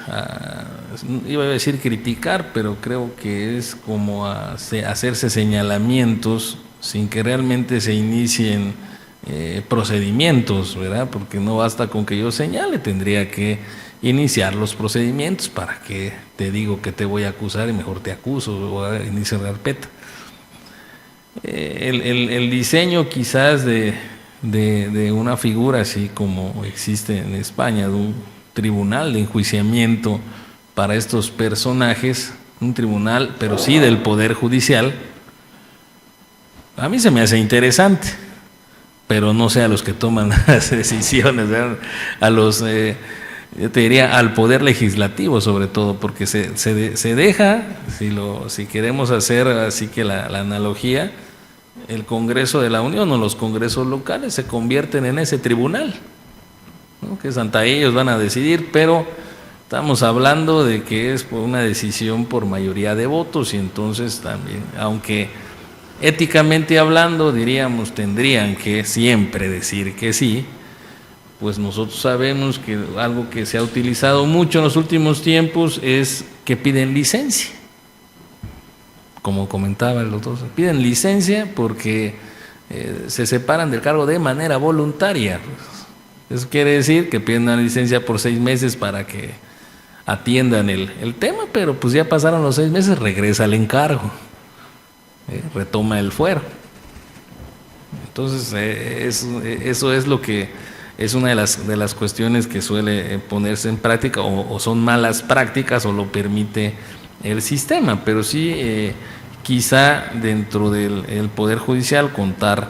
iba a decir criticar, pero creo que es como hacerse señalamientos sin que realmente se inicien procedimientos, ¿verdad? Porque no basta con que yo señale, tendría que iniciar los procedimientos. ¿Para qué te digo que te voy a acusar y mejor te acuso o inicio de carpeta? El diseño quizás de una figura así como existe en España, de un tribunal de enjuiciamiento para estos personajes, un tribunal, pero sí del Poder Judicial, a mí se me hace interesante, pero no sé a los que toman las decisiones, ¿verdad? A los, yo te diría, al Poder Legislativo sobre todo, porque se deja, si queremos hacer así que la analogía, el Congreso de la Unión o los congresos locales se convierten en ese tribunal, ¿no? Que ante ellos van a decidir, pero estamos hablando de que es por una decisión por mayoría de votos, y entonces también, aunque éticamente hablando diríamos tendrían que siempre decir que sí, pues nosotros sabemos que algo que se ha utilizado mucho en los últimos tiempos es que piden licencia. Como comentaba el doctor, piden licencia porque se separan del cargo de manera voluntaria. Eso quiere decir que piden una licencia por 6 meses para que atiendan el tema, pero pues ya pasaron los 6 meses, regresa el encargo, retoma el fuero. Entonces eso es lo que es una de las cuestiones que suele ponerse en práctica, o son malas prácticas o lo permite el sistema, pero sí quizá dentro del Poder Judicial contar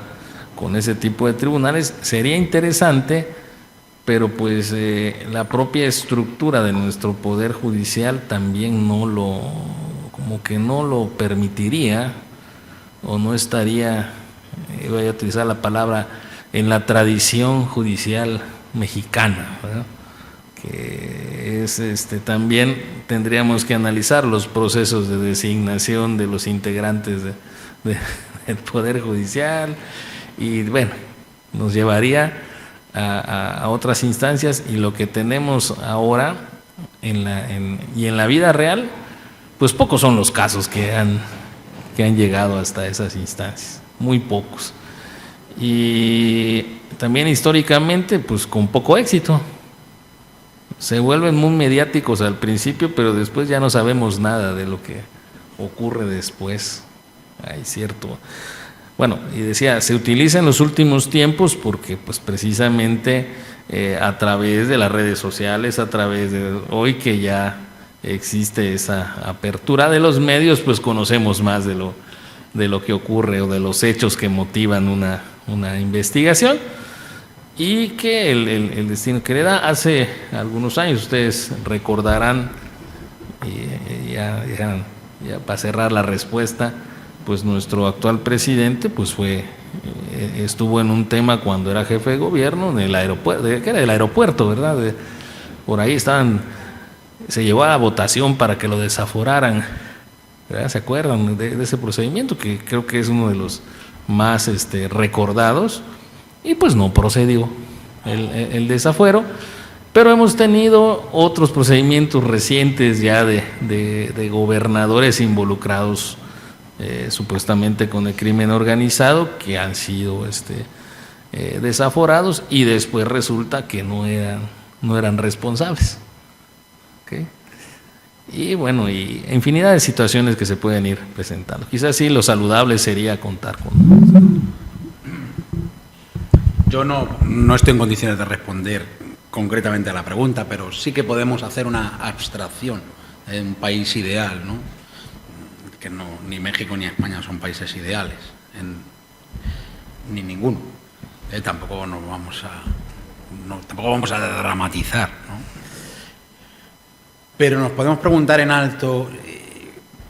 con ese tipo de tribunales sería interesante, pero pues la propia estructura de nuestro Poder Judicial también como que no lo permitiría, o no estaría, voy a utilizar la palabra, en la tradición judicial mexicana, ¿verdad? Que es también tendríamos que analizar los procesos de designación de los integrantes del Poder Judicial, y bueno, nos llevaría a otras instancias, y lo que tenemos ahora y en la vida real, pues pocos son los casos que han llegado hasta esas instancias, muy pocos, y también históricamente pues con poco éxito. Se vuelven muy mediáticos al principio, pero después ya no sabemos nada de lo que ocurre después. Hay cierto. Bueno, y decía, se utiliza en los últimos tiempos porque pues precisamente a través de las redes sociales, a través de hoy que ya existe esa apertura de los medios, pues conocemos más de lo que ocurre o de los hechos que motivan una investigación. Y que el destino que le da, hace algunos años, ustedes recordarán, ya para cerrar la respuesta, pues nuestro actual presidente pues estuvo en un tema cuando era jefe de gobierno en el aeropuerto, que era el aeropuerto, ¿verdad? Por ahí se llevó a la votación para que lo desaforaran, ¿verdad? ¿Se acuerdan de ese procedimiento? Que creo que es uno de los más recordados. Y pues no procedió el desafuero, pero hemos tenido otros procedimientos recientes ya de gobernadores involucrados supuestamente con el crimen organizado, que han sido desaforados, y después resulta que no eran responsables. ¿Okay? Y bueno, y infinidad de situaciones que se pueden ir presentando. Quizás sí lo saludable sería contar con... Yo no estoy en condiciones de responder concretamente a la pregunta, pero sí que podemos hacer una abstracción en un país ideal, ¿no? Que ni México ni España son países ideales, ni ninguno. Tampoco vamos a dramatizar, ¿no? Pero nos podemos preguntar en alto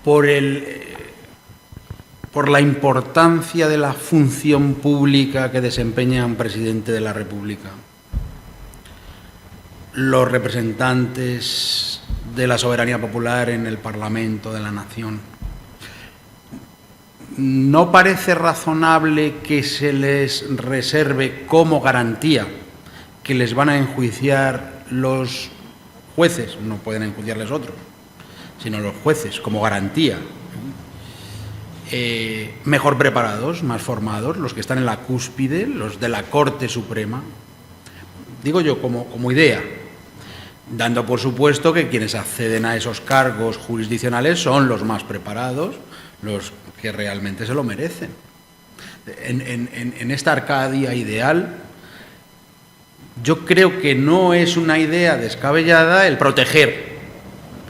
por la importancia de la función pública que desempeña un presidente de la República, los representantes de la soberanía popular en el Parlamento de la Nación. ¿No parece razonable que se les reserve como garantía que les van a enjuiciar los jueces? No pueden enjuiciarles otros, sino los jueces, como garantía. Mejor preparados, más formados, los que están en la cúspide, los de la Corte Suprema. Digo yo como idea, dando por supuesto que quienes acceden a esos cargos jurisdiccionales son los más preparados, los que realmente se lo merecen. En esta Arcadia ideal, yo creo que no es una idea descabellada el proteger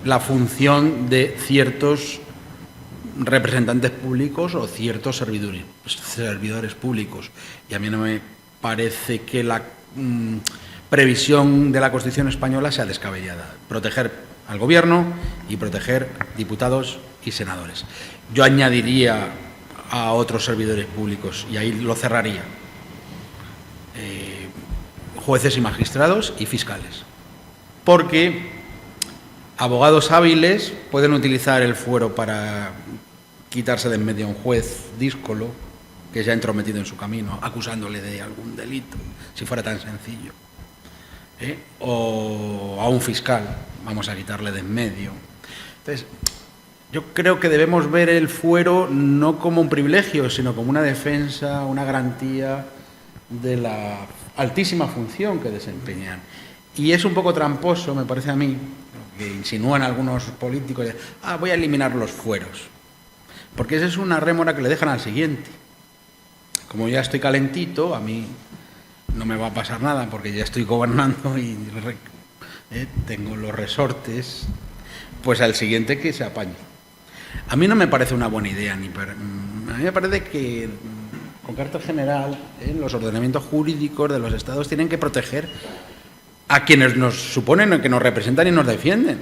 la función de ciertos representantes públicos o ciertos servidores públicos. Y a mí no me parece que la previsión de la Constitución española sea descabellada. Proteger al Gobierno y proteger diputados y senadores. Yo añadiría a otros servidores públicos, y ahí lo cerraría, jueces y magistrados y fiscales. Porque abogados hábiles pueden utilizar el fuero para quitarse de en medio a un juez díscolo que se ha entrometido en su camino, acusándole de algún delito, si fuera tan sencillo. O a un fiscal, vamos a quitarle de en medio. Entonces, yo creo que debemos ver el fuero no como un privilegio, sino como una defensa, una garantía de la altísima función que desempeñan. Y es un poco tramposo, me parece a mí, que insinúan algunos políticos, voy a eliminar los fueros. Porque esa es una rémora que le dejan al siguiente. Como ya estoy calentito, a mí no me va a pasar nada porque ya estoy gobernando y tengo los resortes, pues al siguiente que se apañe. A mí no me parece una buena idea, a mí me parece que con carácter general los ordenamientos jurídicos de los estados tienen que proteger a quienes nos suponen que nos representan y nos defienden.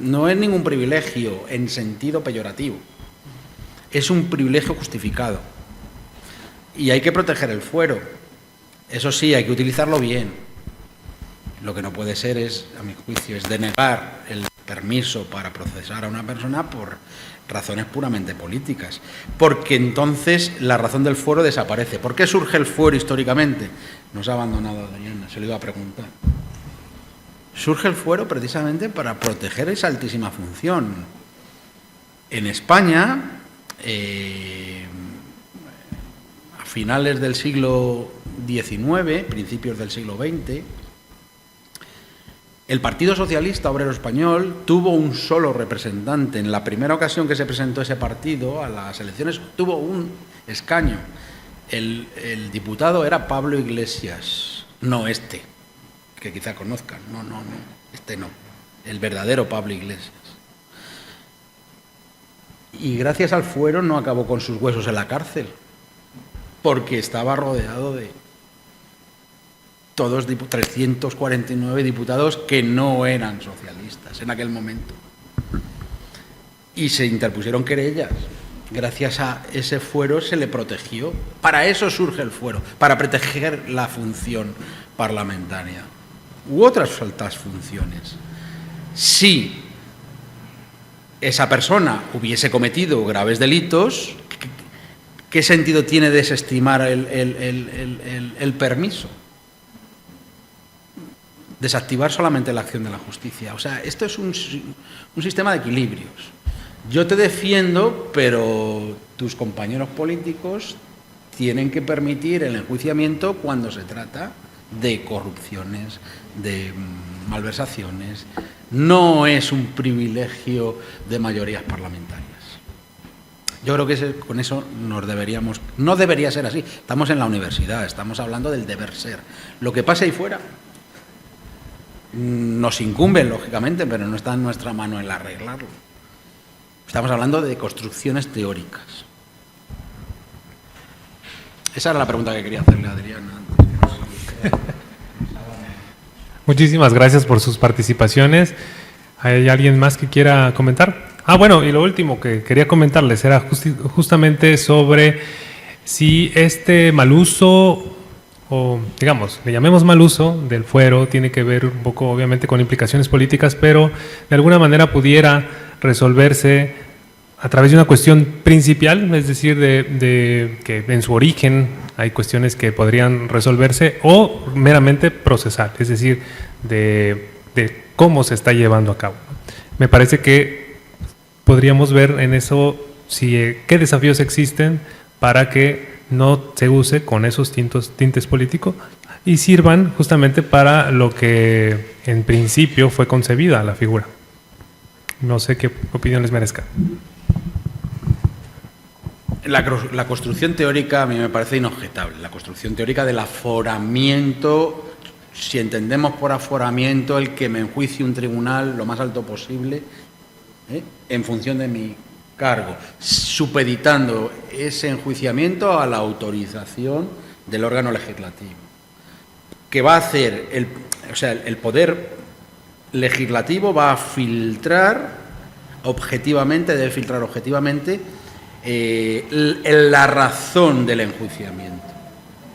No es ningún privilegio en sentido peyorativo, es un privilegio justificado y hay que proteger el fuero. Eso sí, hay que utilizarlo bien. Lo que no puede ser es, a mi juicio, es denegar el permiso para procesar a una persona por razones puramente políticas, porque entonces la razón del fuero desaparece. ¿Por qué surge el fuero históricamente? Nos ha abandonado Doñana, se lo iba a preguntar. Surge el fuero precisamente para proteger esa altísima función. En España, a finales del siglo XIX, principios del siglo XX, el Partido Socialista Obrero Español tuvo un solo representante. En la primera ocasión que se presentó ese partido a las elecciones tuvo un escaño. El diputado era Pablo Iglesias, no este, que quizá conozcan, no, este no, el verdadero Pablo Iglesias. Y gracias al fuero no acabó con sus huesos en la cárcel, porque estaba rodeado de todos 349 diputados que no eran socialistas en aquel momento. Y se interpusieron querellas. Gracias a ese fuero se le protegió. Para eso surge el fuero, para proteger la función parlamentaria u otras altas funciones. Si esa persona hubiese cometido graves delitos, ¿qué sentido tiene desestimar el permiso? Desactivar solamente la acción de la justicia. O sea, esto es un sistema de equilibrios. Yo te defiendo, pero tus compañeros políticos tienen que permitir el enjuiciamiento cuando se trata de corrupciones, de malversaciones. No es un privilegio de mayorías parlamentarias. Yo creo que con eso nos deberíamos... No debería ser así. Estamos en la universidad, estamos hablando del deber ser. Lo que pase ahí fuera nos incumbe, lógicamente, pero no está en nuestra mano el arreglarlo. Estamos hablando de construcciones teóricas. Esa era la pregunta que quería hacerle a Adriana antes. Muchísimas gracias por sus participaciones. ¿Hay alguien más que quiera comentar? Bueno, y lo último que quería comentarles era justamente sobre si este mal uso, o digamos, le llamemos mal uso del fuero, tiene que ver un poco obviamente con implicaciones políticas, pero de alguna manera pudiera resolverse a través de una cuestión principal, es decir, de que en su origen hay cuestiones que podrían resolverse, o meramente procesal, es decir, de cómo se está llevando a cabo. Me parece que podríamos ver en eso qué desafíos existen para que no se use con esos tintes políticos y sirvan justamente para lo que en principio fue concebida la figura. No sé qué opinión les merezca. La construcción teórica a mí me parece inobjetable. La construcción teórica del aforamiento, si entendemos por aforamiento el que me enjuicie un tribunal lo más alto posible, en función de mi cargo, supeditando ese enjuiciamiento a la autorización del órgano legislativo, que va a hacer el poder legislativo va a filtrar objetivamente, debe filtrar objetivamente la razón del enjuiciamiento.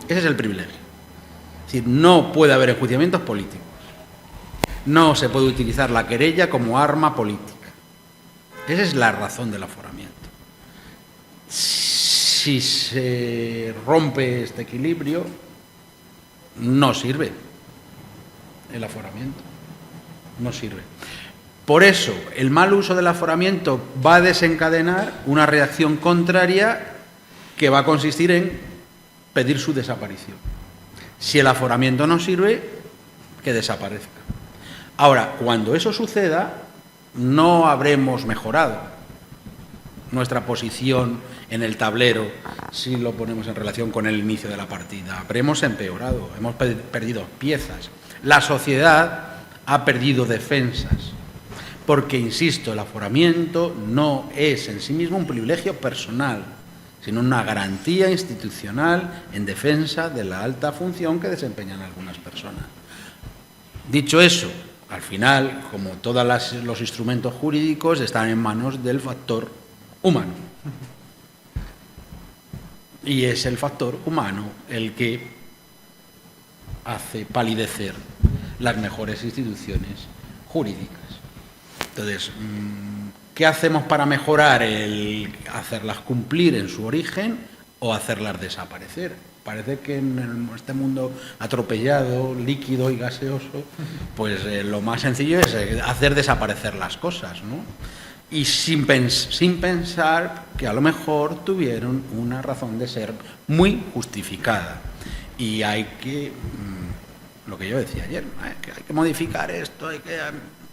Ese es el privilegio. Es decir, no puede haber enjuiciamientos políticos. No se puede utilizar la querella como arma política. Esa es la razón del aforamiento. Si se rompe este equilibrio, no sirve el aforamiento. No sirve. Por eso, el mal uso del aforamiento va a desencadenar una reacción contraria que va a consistir en pedir su desaparición. Si el aforamiento no sirve, que desaparezca. Ahora, cuando eso suceda, no habremos mejorado nuestra posición en el tablero si lo ponemos en relación con el inicio de la partida. Habremos empeorado, hemos perdido piezas. La sociedad ha perdido defensas. Porque, insisto, el aforamiento no es en sí mismo un privilegio personal, sino una garantía institucional en defensa de la alta función que desempeñan algunas personas. Dicho eso, al final, como todos los instrumentos jurídicos, están en manos del factor humano. Y es el factor humano el que hace palidecer las mejores instituciones jurídicas. Entonces, ¿qué hacemos para mejorar? ¿Hacerlas cumplir en su origen o hacerlas desaparecer? Parece que en este mundo atropellado, líquido y gaseoso, pues lo más sencillo es hacer desaparecer las cosas, ¿no? Y sin pensar que a lo mejor tuvieron una razón de ser muy justificada. Y hay que, lo que yo decía ayer, hay que modificar esto,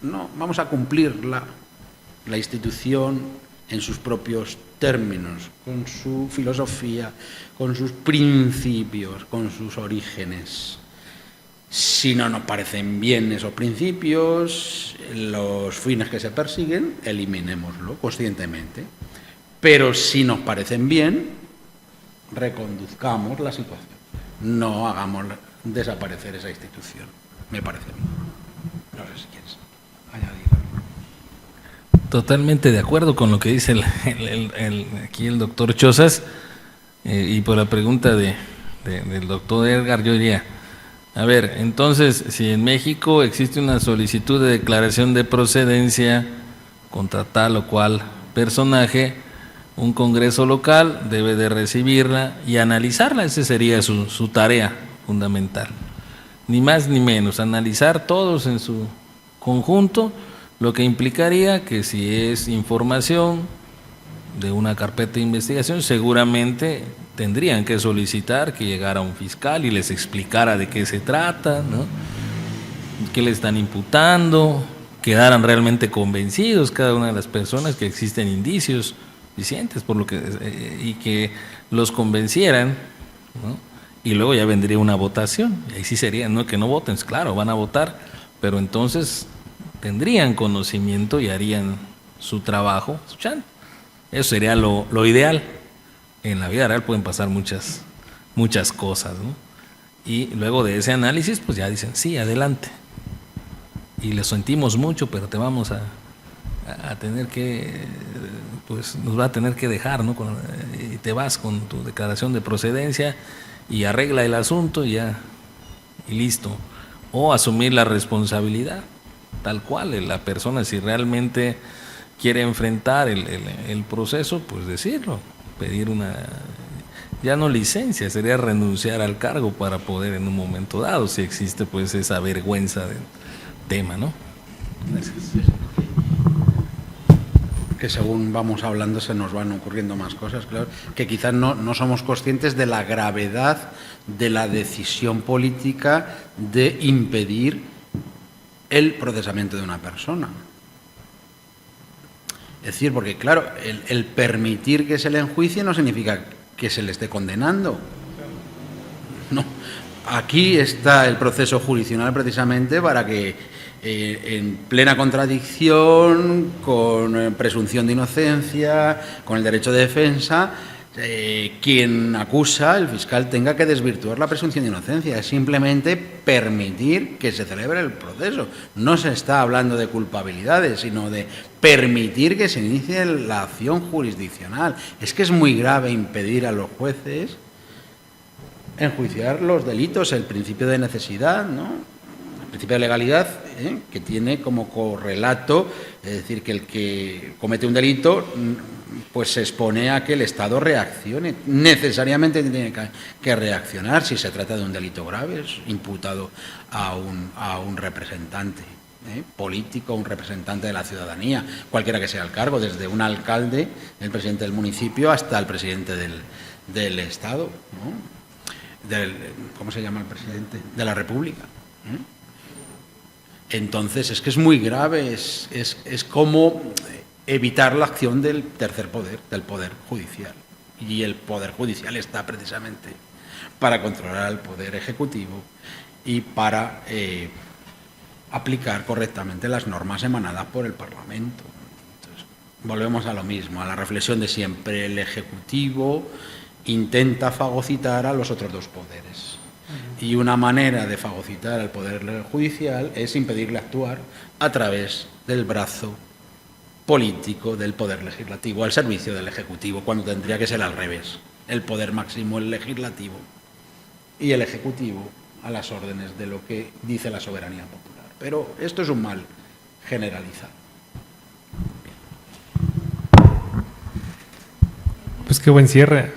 no, vamos a cumplir la institución en sus propios términos, con su filosofía, con sus principios, con sus orígenes. Si no nos parecen bien esos principios, los fines que se persiguen, eliminémoslo conscientemente. Pero si nos parecen bien, reconduzcamos la situación. No hagamos desaparecer esa institución, me parece bien. No sé si quieres añadir algo. Totalmente de acuerdo con lo que dice aquí el doctor Chozas, y por la pregunta del doctor Edgar, yo diría, a ver, entonces, si en México existe una solicitud de declaración de procedencia contra tal o cual personaje, un congreso local debe de recibirla y analizarla. Esa sería su tarea fundamental. Ni más ni menos, analizar todos en su conjunto, lo que implicaría que si es información de una carpeta de investigación, seguramente tendrían que solicitar que llegara un fiscal y les explicara de qué se trata, ¿no? Qué le están imputando, quedaran realmente convencidos cada una de las personas que existen indicios suficientes y que los convencieran, ¿no? Y luego ya vendría una votación, y ahí sí sería, no que no voten, claro, van a votar, pero entonces tendrían conocimiento y harían su trabajo escuchando. Eso sería lo ideal. En la vida real pueden pasar muchas muchas cosas, ¿no? Y luego de ese análisis, pues ya dicen, sí, adelante. Y le sentimos mucho, pero te vamos a tener que, pues nos va a tener que dejar, ¿no? Y te vas con tu declaración de procedencia y arregla el asunto y ya, y listo. O asumir la responsabilidad, tal cual, la persona, si realmente quiere enfrentar el proceso, pues decirlo, pedir una, ya no licencia, sería renunciar al cargo para poder en un momento dado, si existe pues esa vergüenza del tema, ¿no? Gracias. Que según vamos hablando se nos van ocurriendo más cosas, claro, que quizás no somos conscientes de la gravedad de la decisión política de impedir el procesamiento de una persona. Es decir, porque claro, el permitir que se le enjuicie no significa que se le esté condenando. No. Aquí está el proceso jurisdiccional precisamente para que en plena contradicción, con presunción de inocencia, con el derecho de defensa, quien acusa, el fiscal, tenga que desvirtuar la presunción de inocencia. Es simplemente permitir que se celebre el proceso. No se está hablando de culpabilidades, sino de permitir que se inicie la acción jurisdiccional. Es que es muy grave impedir a los jueces enjuiciar los delitos, el principio de necesidad, ¿no? El principio de legalidad, que tiene como correlato, es decir, que el que comete un delito pues se expone a que el Estado reaccione. Necesariamente tiene que reaccionar si se trata de un delito grave, es imputado a un representante político, un representante de la ciudadanía, cualquiera que sea el cargo, desde un alcalde, el presidente del municipio, hasta el presidente del Estado, ¿no? ¿Cómo se llama el presidente? De la República. Entonces, es que es muy grave, es como evitar la acción del tercer poder, del Poder Judicial. Y el Poder Judicial está precisamente para controlar al Poder Ejecutivo y para aplicar correctamente las normas emanadas por el Parlamento. Entonces, volvemos a lo mismo, a la reflexión de siempre. El Ejecutivo intenta fagocitar a los otros dos poderes. Y una manera de fagocitar al Poder Judicial es impedirle actuar a través del brazo político del Poder Legislativo, al servicio del Ejecutivo, cuando tendría que ser al revés. El poder máximo, el Legislativo, y el Ejecutivo a las órdenes de lo que dice la soberanía popular. Pero esto es un mal generalizado. Pues qué buen cierre.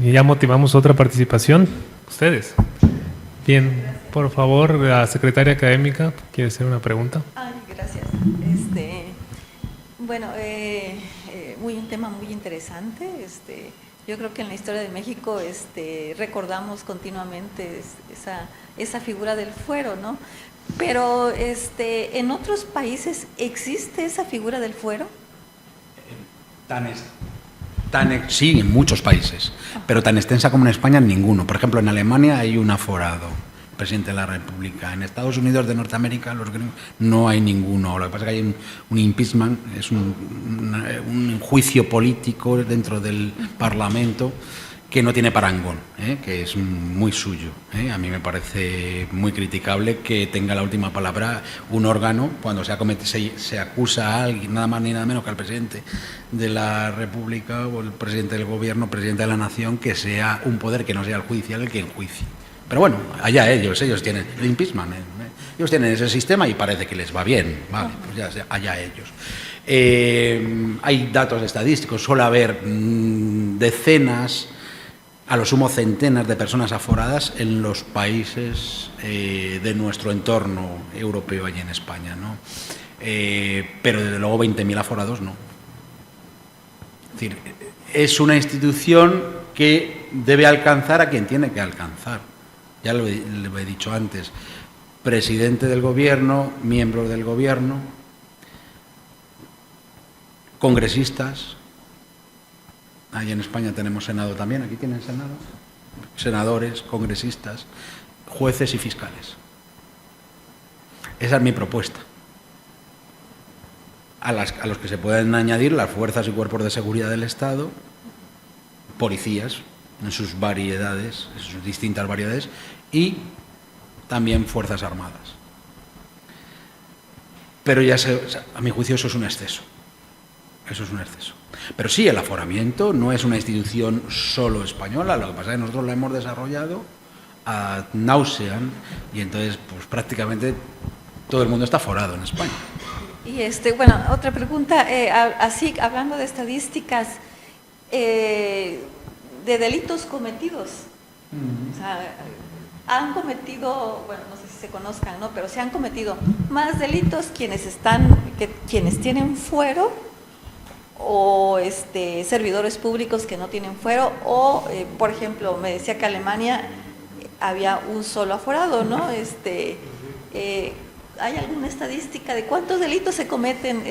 Y ya motivamos otra participación. Ustedes. Bien, por favor, la secretaria académica quiere hacer una pregunta. Ay, gracias. Bueno, un tema muy interesante. Yo creo que en la historia de México recordamos continuamente esa figura del fuero, ¿no? Pero ¿en otros países existe esa figura del fuero? Sí, en muchos países, pero tan extensa como en España en ninguno. Por ejemplo, en Alemania hay un aforado, presidente de la República. En Estados Unidos de Norteamérica, los gringos, no hay ninguno. Lo que pasa es que hay un impeachment, es un juicio político dentro del Parlamento que no tiene parangón, que es muy suyo. A mí me parece muy criticable que tenga la última palabra un órgano cuando se acusa a alguien, nada más ni nada menos que al presidente de la República o el presidente del gobierno, presidente de la nación, que sea un poder que no sea el judicial el que enjuicie. Pero bueno, allá ellos tienen el impeachment, ellos tienen ese sistema y parece que les va bien, vale, pues ya sea, allá ellos. Hay datos estadísticos, suele haber decenas, a lo sumo centenas de personas aforadas en los países de nuestro entorno europeo y en España, ¿no? Pero desde luego 20.000 aforados no. Es decir, es una institución que debe alcanzar a quien tiene que alcanzar. Ya lo he dicho antes, presidente del gobierno, miembros del gobierno, congresistas. Ahí en España tenemos Senado también, aquí tienen Senado, senadores, congresistas, jueces y fiscales. Esa es mi propuesta. A los que se pueden añadir las fuerzas y cuerpos de seguridad del Estado, policías, en sus variedades, en sus distintas variedades, y también Fuerzas Armadas. Pero a mi juicio eso es un exceso. Eso es un exceso. Pero sí, el aforamiento no es una institución solo española, lo que pasa es que nosotros la hemos desarrollado ad nauseam y entonces pues prácticamente todo el mundo está aforado en España. Y bueno, otra pregunta, así hablando de estadísticas, de delitos cometidos, o sea, han cometido, bueno, no sé si se conozcan, ¿no? Pero se han cometido más delitos quienes tienen fuero o servidores públicos que no tienen fuero o, por ejemplo, me decía que Alemania había un solo aforado, ¿no? ¿Hay alguna estadística de cuántos delitos se cometen?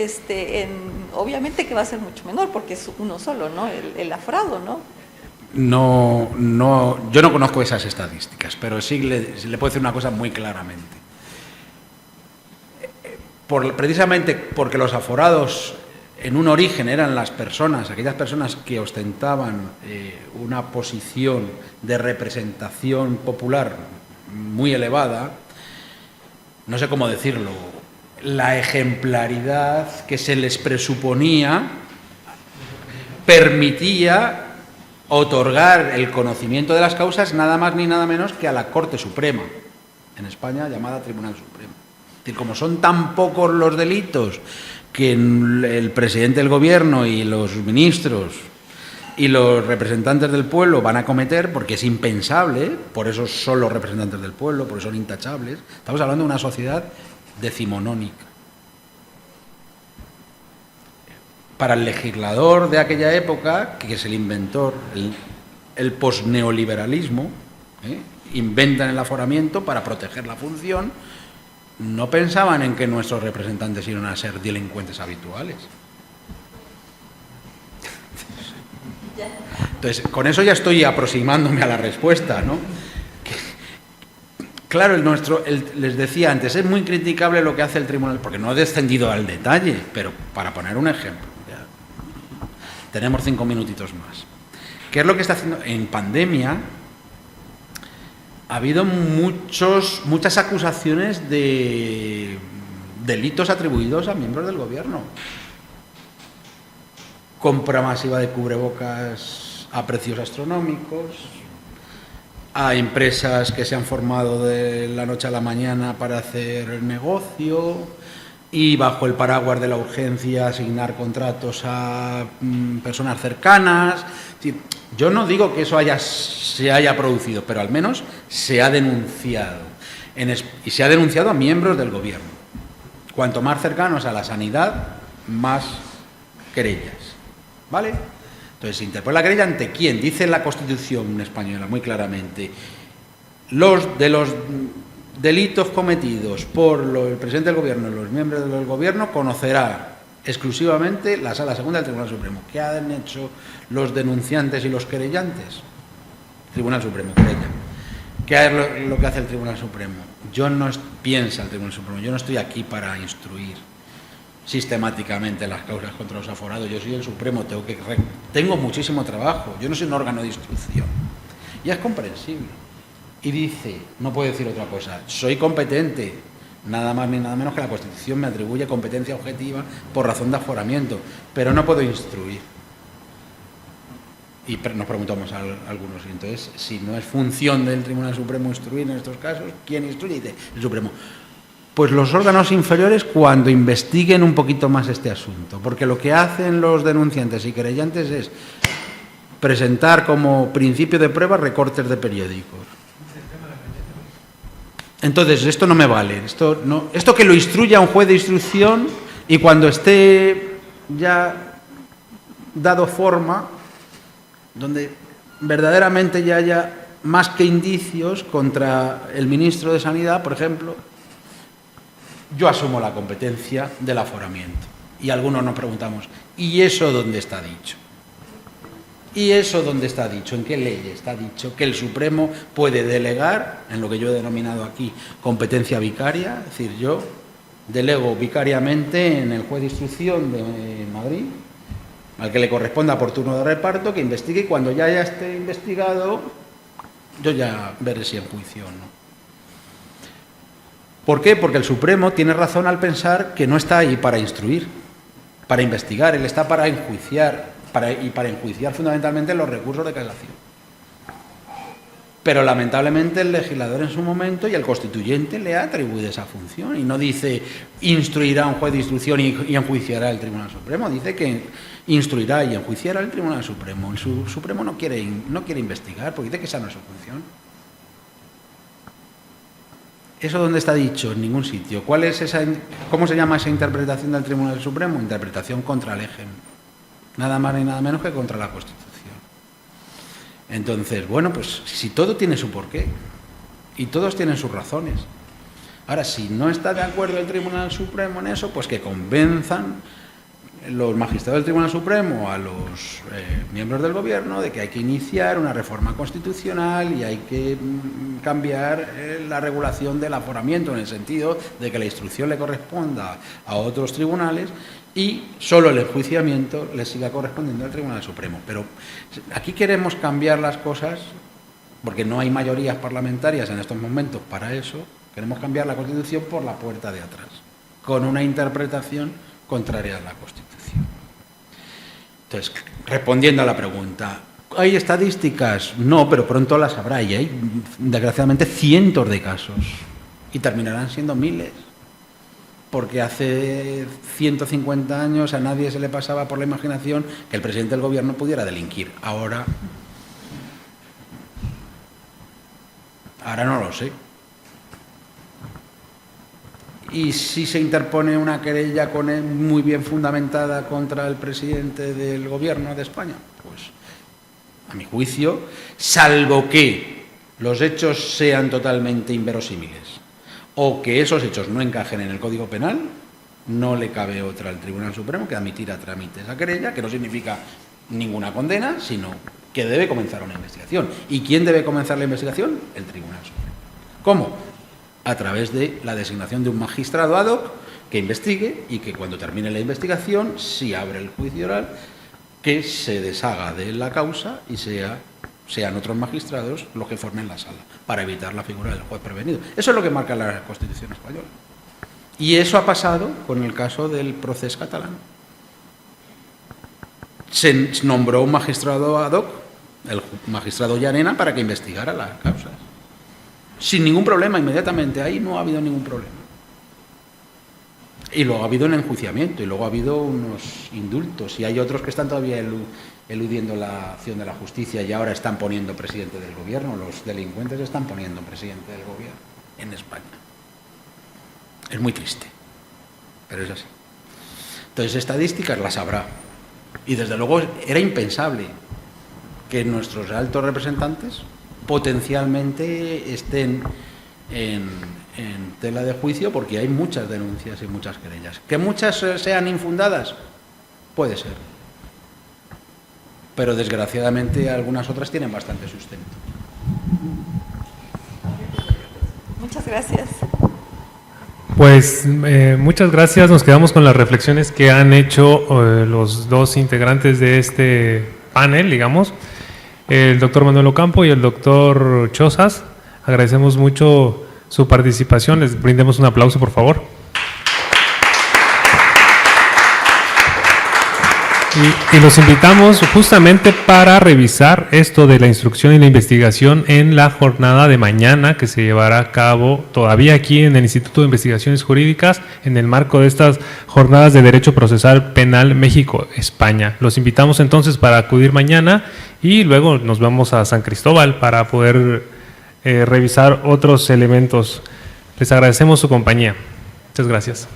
Obviamente que va a ser mucho menor porque es uno solo, ¿no? El aforado, ¿no? No, yo no conozco esas estadísticas, pero sí le puedo decir una cosa muy claramente. Precisamente porque los aforados en un origen eran aquellas personas que ostentaban una posición de representación popular muy elevada, no sé cómo decirlo, la ejemplaridad que se les presuponía permitía otorgar el conocimiento de las causas nada más ni nada menos que a la Corte Suprema, en España llamada Tribunal Supremo. Es decir, como son tan pocos los delitos que el presidente del gobierno y los ministros y los representantes del pueblo van a cometer, porque es impensable, por eso son los representantes del pueblo, por eso son intachables, estamos hablando de una sociedad decimonónica. Para el legislador de aquella época, que es el inventor, el posneoliberalismo, inventan el aforamiento para proteger la función, no pensaban en que nuestros representantes iban a ser delincuentes habituales. Entonces, con eso ya estoy aproximándome a la respuesta, ¿no? Claro, les decía antes, es muy criticable lo que hace el tribunal, porque no he descendido al detalle, pero para poner un ejemplo, ya tenemos 5 minutitos más. ¿Qué es lo que está haciendo? En pandemia ha habido muchas acusaciones de delitos atribuidos a miembros del gobierno. Compra masiva de cubrebocas a precios astronómicos, a empresas que se han formado de la noche a la mañana para hacer negocio y bajo el paraguas de la urgencia asignar contratos a personas cercanas. Yo no digo que eso se haya producido, pero al menos se ha denunciado. Y se ha denunciado a miembros del gobierno. Cuanto más cercanos a la sanidad, más querellas. ¿Vale? Entonces, se interpone la querella ante quién. Dice la Constitución española muy claramente: los delitos cometidos por el presidente del gobierno y los miembros del gobierno conocerá exclusivamente la Sala Segunda del Tribunal Supremo. ¿Qué han hecho los denunciantes y los querellantes? Tribunal Supremo, querella. ¿Qué es lo que hace el Tribunal Supremo? Piensa el Tribunal Supremo, yo no estoy aquí para instruir sistemáticamente las causas contra los aforados. Yo soy el Supremo, tengo muchísimo trabajo, yo no soy un órgano de instrucción. Y es comprensible. Y dice, no puedo decir otra cosa, soy competente, nada más ni nada menos que la Constitución me atribuye competencia objetiva por razón de aforamiento, pero no puedo instruir. Y nos preguntamos a algunos, y entonces, si no es función del Tribunal Supremo instruir en estos casos, ¿quién instruye? Dice el Supremo. Pues los órganos inferiores, cuando investiguen un poquito más este asunto, porque lo que hacen los denunciantes y querellantes es presentar como principio de prueba recortes de periódicos. Entonces, esto no me vale, esto que lo instruya un juez de instrucción y cuando esté ya dado forma, donde verdaderamente ya haya más que indicios contra el ministro de Sanidad, por ejemplo, yo asumo la competencia del aforamiento. Y algunos nos preguntamos, ¿y eso dónde está dicho? ¿Y eso dónde está dicho? ¿En qué ley está dicho que el Supremo puede delegar, en lo que yo he denominado aquí competencia vicaria? Es decir, yo delego vicariamente en el juez de instrucción de Madrid, al que le corresponda por turno de reparto, que investigue, y cuando ya esté investigado, yo ya veré si en juicio o no. ¿Por qué? Porque el Supremo tiene razón al pensar que no está ahí para instruir, para investigar, él está para enjuiciar, para enjuiciar fundamentalmente los recursos de casación. Pero lamentablemente el legislador en su momento y el constituyente le ha atribuido esa función y no dice instruirá un juez de instrucción y enjuiciará el Tribunal Supremo, dice que instruirá y enjuiciará el Tribunal Supremo. El Supremo no quiere investigar porque dice que esa no es su función. ¿Eso dónde está dicho? En ningún sitio. ¿Cómo se llama esa interpretación del Tribunal Supremo? Interpretación contra el eje. Nada más ni nada menos que contra la Constitución. Entonces, bueno, pues si todo tiene su porqué y todos tienen sus razones. Ahora, si no está de acuerdo el Tribunal Supremo en eso, pues que convenzan los magistrados del Tribunal Supremo a los miembros del Gobierno de que hay que iniciar una reforma constitucional y hay que cambiar la regulación del aforamiento en el sentido de que la instrucción le corresponda a otros tribunales y solo el enjuiciamiento le siga correspondiendo al Tribunal Supremo. Pero aquí queremos cambiar las cosas porque no hay mayorías parlamentarias en estos momentos para eso. Queremos cambiar la Constitución por la puerta de atrás, con una interpretación contraria a la Constitución. Entonces, respondiendo a la pregunta, ¿hay estadísticas? No, pero pronto las habrá y hay, desgraciadamente, cientos de casos y terminarán siendo miles. Porque hace 150 años a nadie se le pasaba por la imaginación que el presidente del Gobierno pudiera delinquir. Ahora no lo sé. Y si se interpone una querella muy bien fundamentada contra el presidente del Gobierno de España, pues a mi juicio, salvo que los hechos sean totalmente inverosímiles o que esos hechos no encajen en el Código Penal, no le cabe otra al Tribunal Supremo que admitir a trámite esa querella, que no significa ninguna condena, sino que debe comenzar una investigación. ¿Y quién debe comenzar la investigación? El Tribunal Supremo. ¿Cómo? A través de la designación de un magistrado ad hoc que investigue y que cuando termine la investigación, si abre el juicio oral, que se deshaga de la causa y sean otros magistrados los que formen la sala, para evitar la figura del juez prevenido. Eso es lo que marca la Constitución española. Y eso ha pasado con el caso del procés catalán. Se nombró un magistrado ad hoc, el magistrado Llarena, para que investigara las causas. Sin ningún problema, inmediatamente. Ahí no ha habido ningún problema. Y luego ha habido un enjuiciamiento, y luego ha habido unos indultos, y hay otros que están todavía eludiendo la acción de la justicia y ahora están poniendo presidente del Gobierno. Los delincuentes están poniendo presidente del Gobierno en España. Es muy triste, pero es así. Entonces, estadísticas las habrá. Y desde luego era impensable que nuestros altos representantes potencialmente estén en tela de juicio porque hay muchas denuncias y muchas querellas. ¿Que muchas sean infundadas? Puede ser. Pero desgraciadamente algunas otras tienen bastante sustento. Muchas gracias. Pues muchas gracias. Nos quedamos con las reflexiones que han hecho los dos integrantes de este panel, digamos, el doctor Manuel Ocampo y el doctor Chozas. Agradecemos mucho su participación. Les brindemos un aplauso, por favor. Y los invitamos justamente para revisar esto de la instrucción y la investigación en la jornada de mañana que se llevará a cabo todavía aquí en el Instituto de Investigaciones Jurídicas en el marco de estas jornadas de Derecho Procesal Penal México-España. Los invitamos entonces para acudir mañana y luego nos vamos a San Cristóbal para poder revisar otros elementos. Les agradecemos su compañía. Muchas gracias.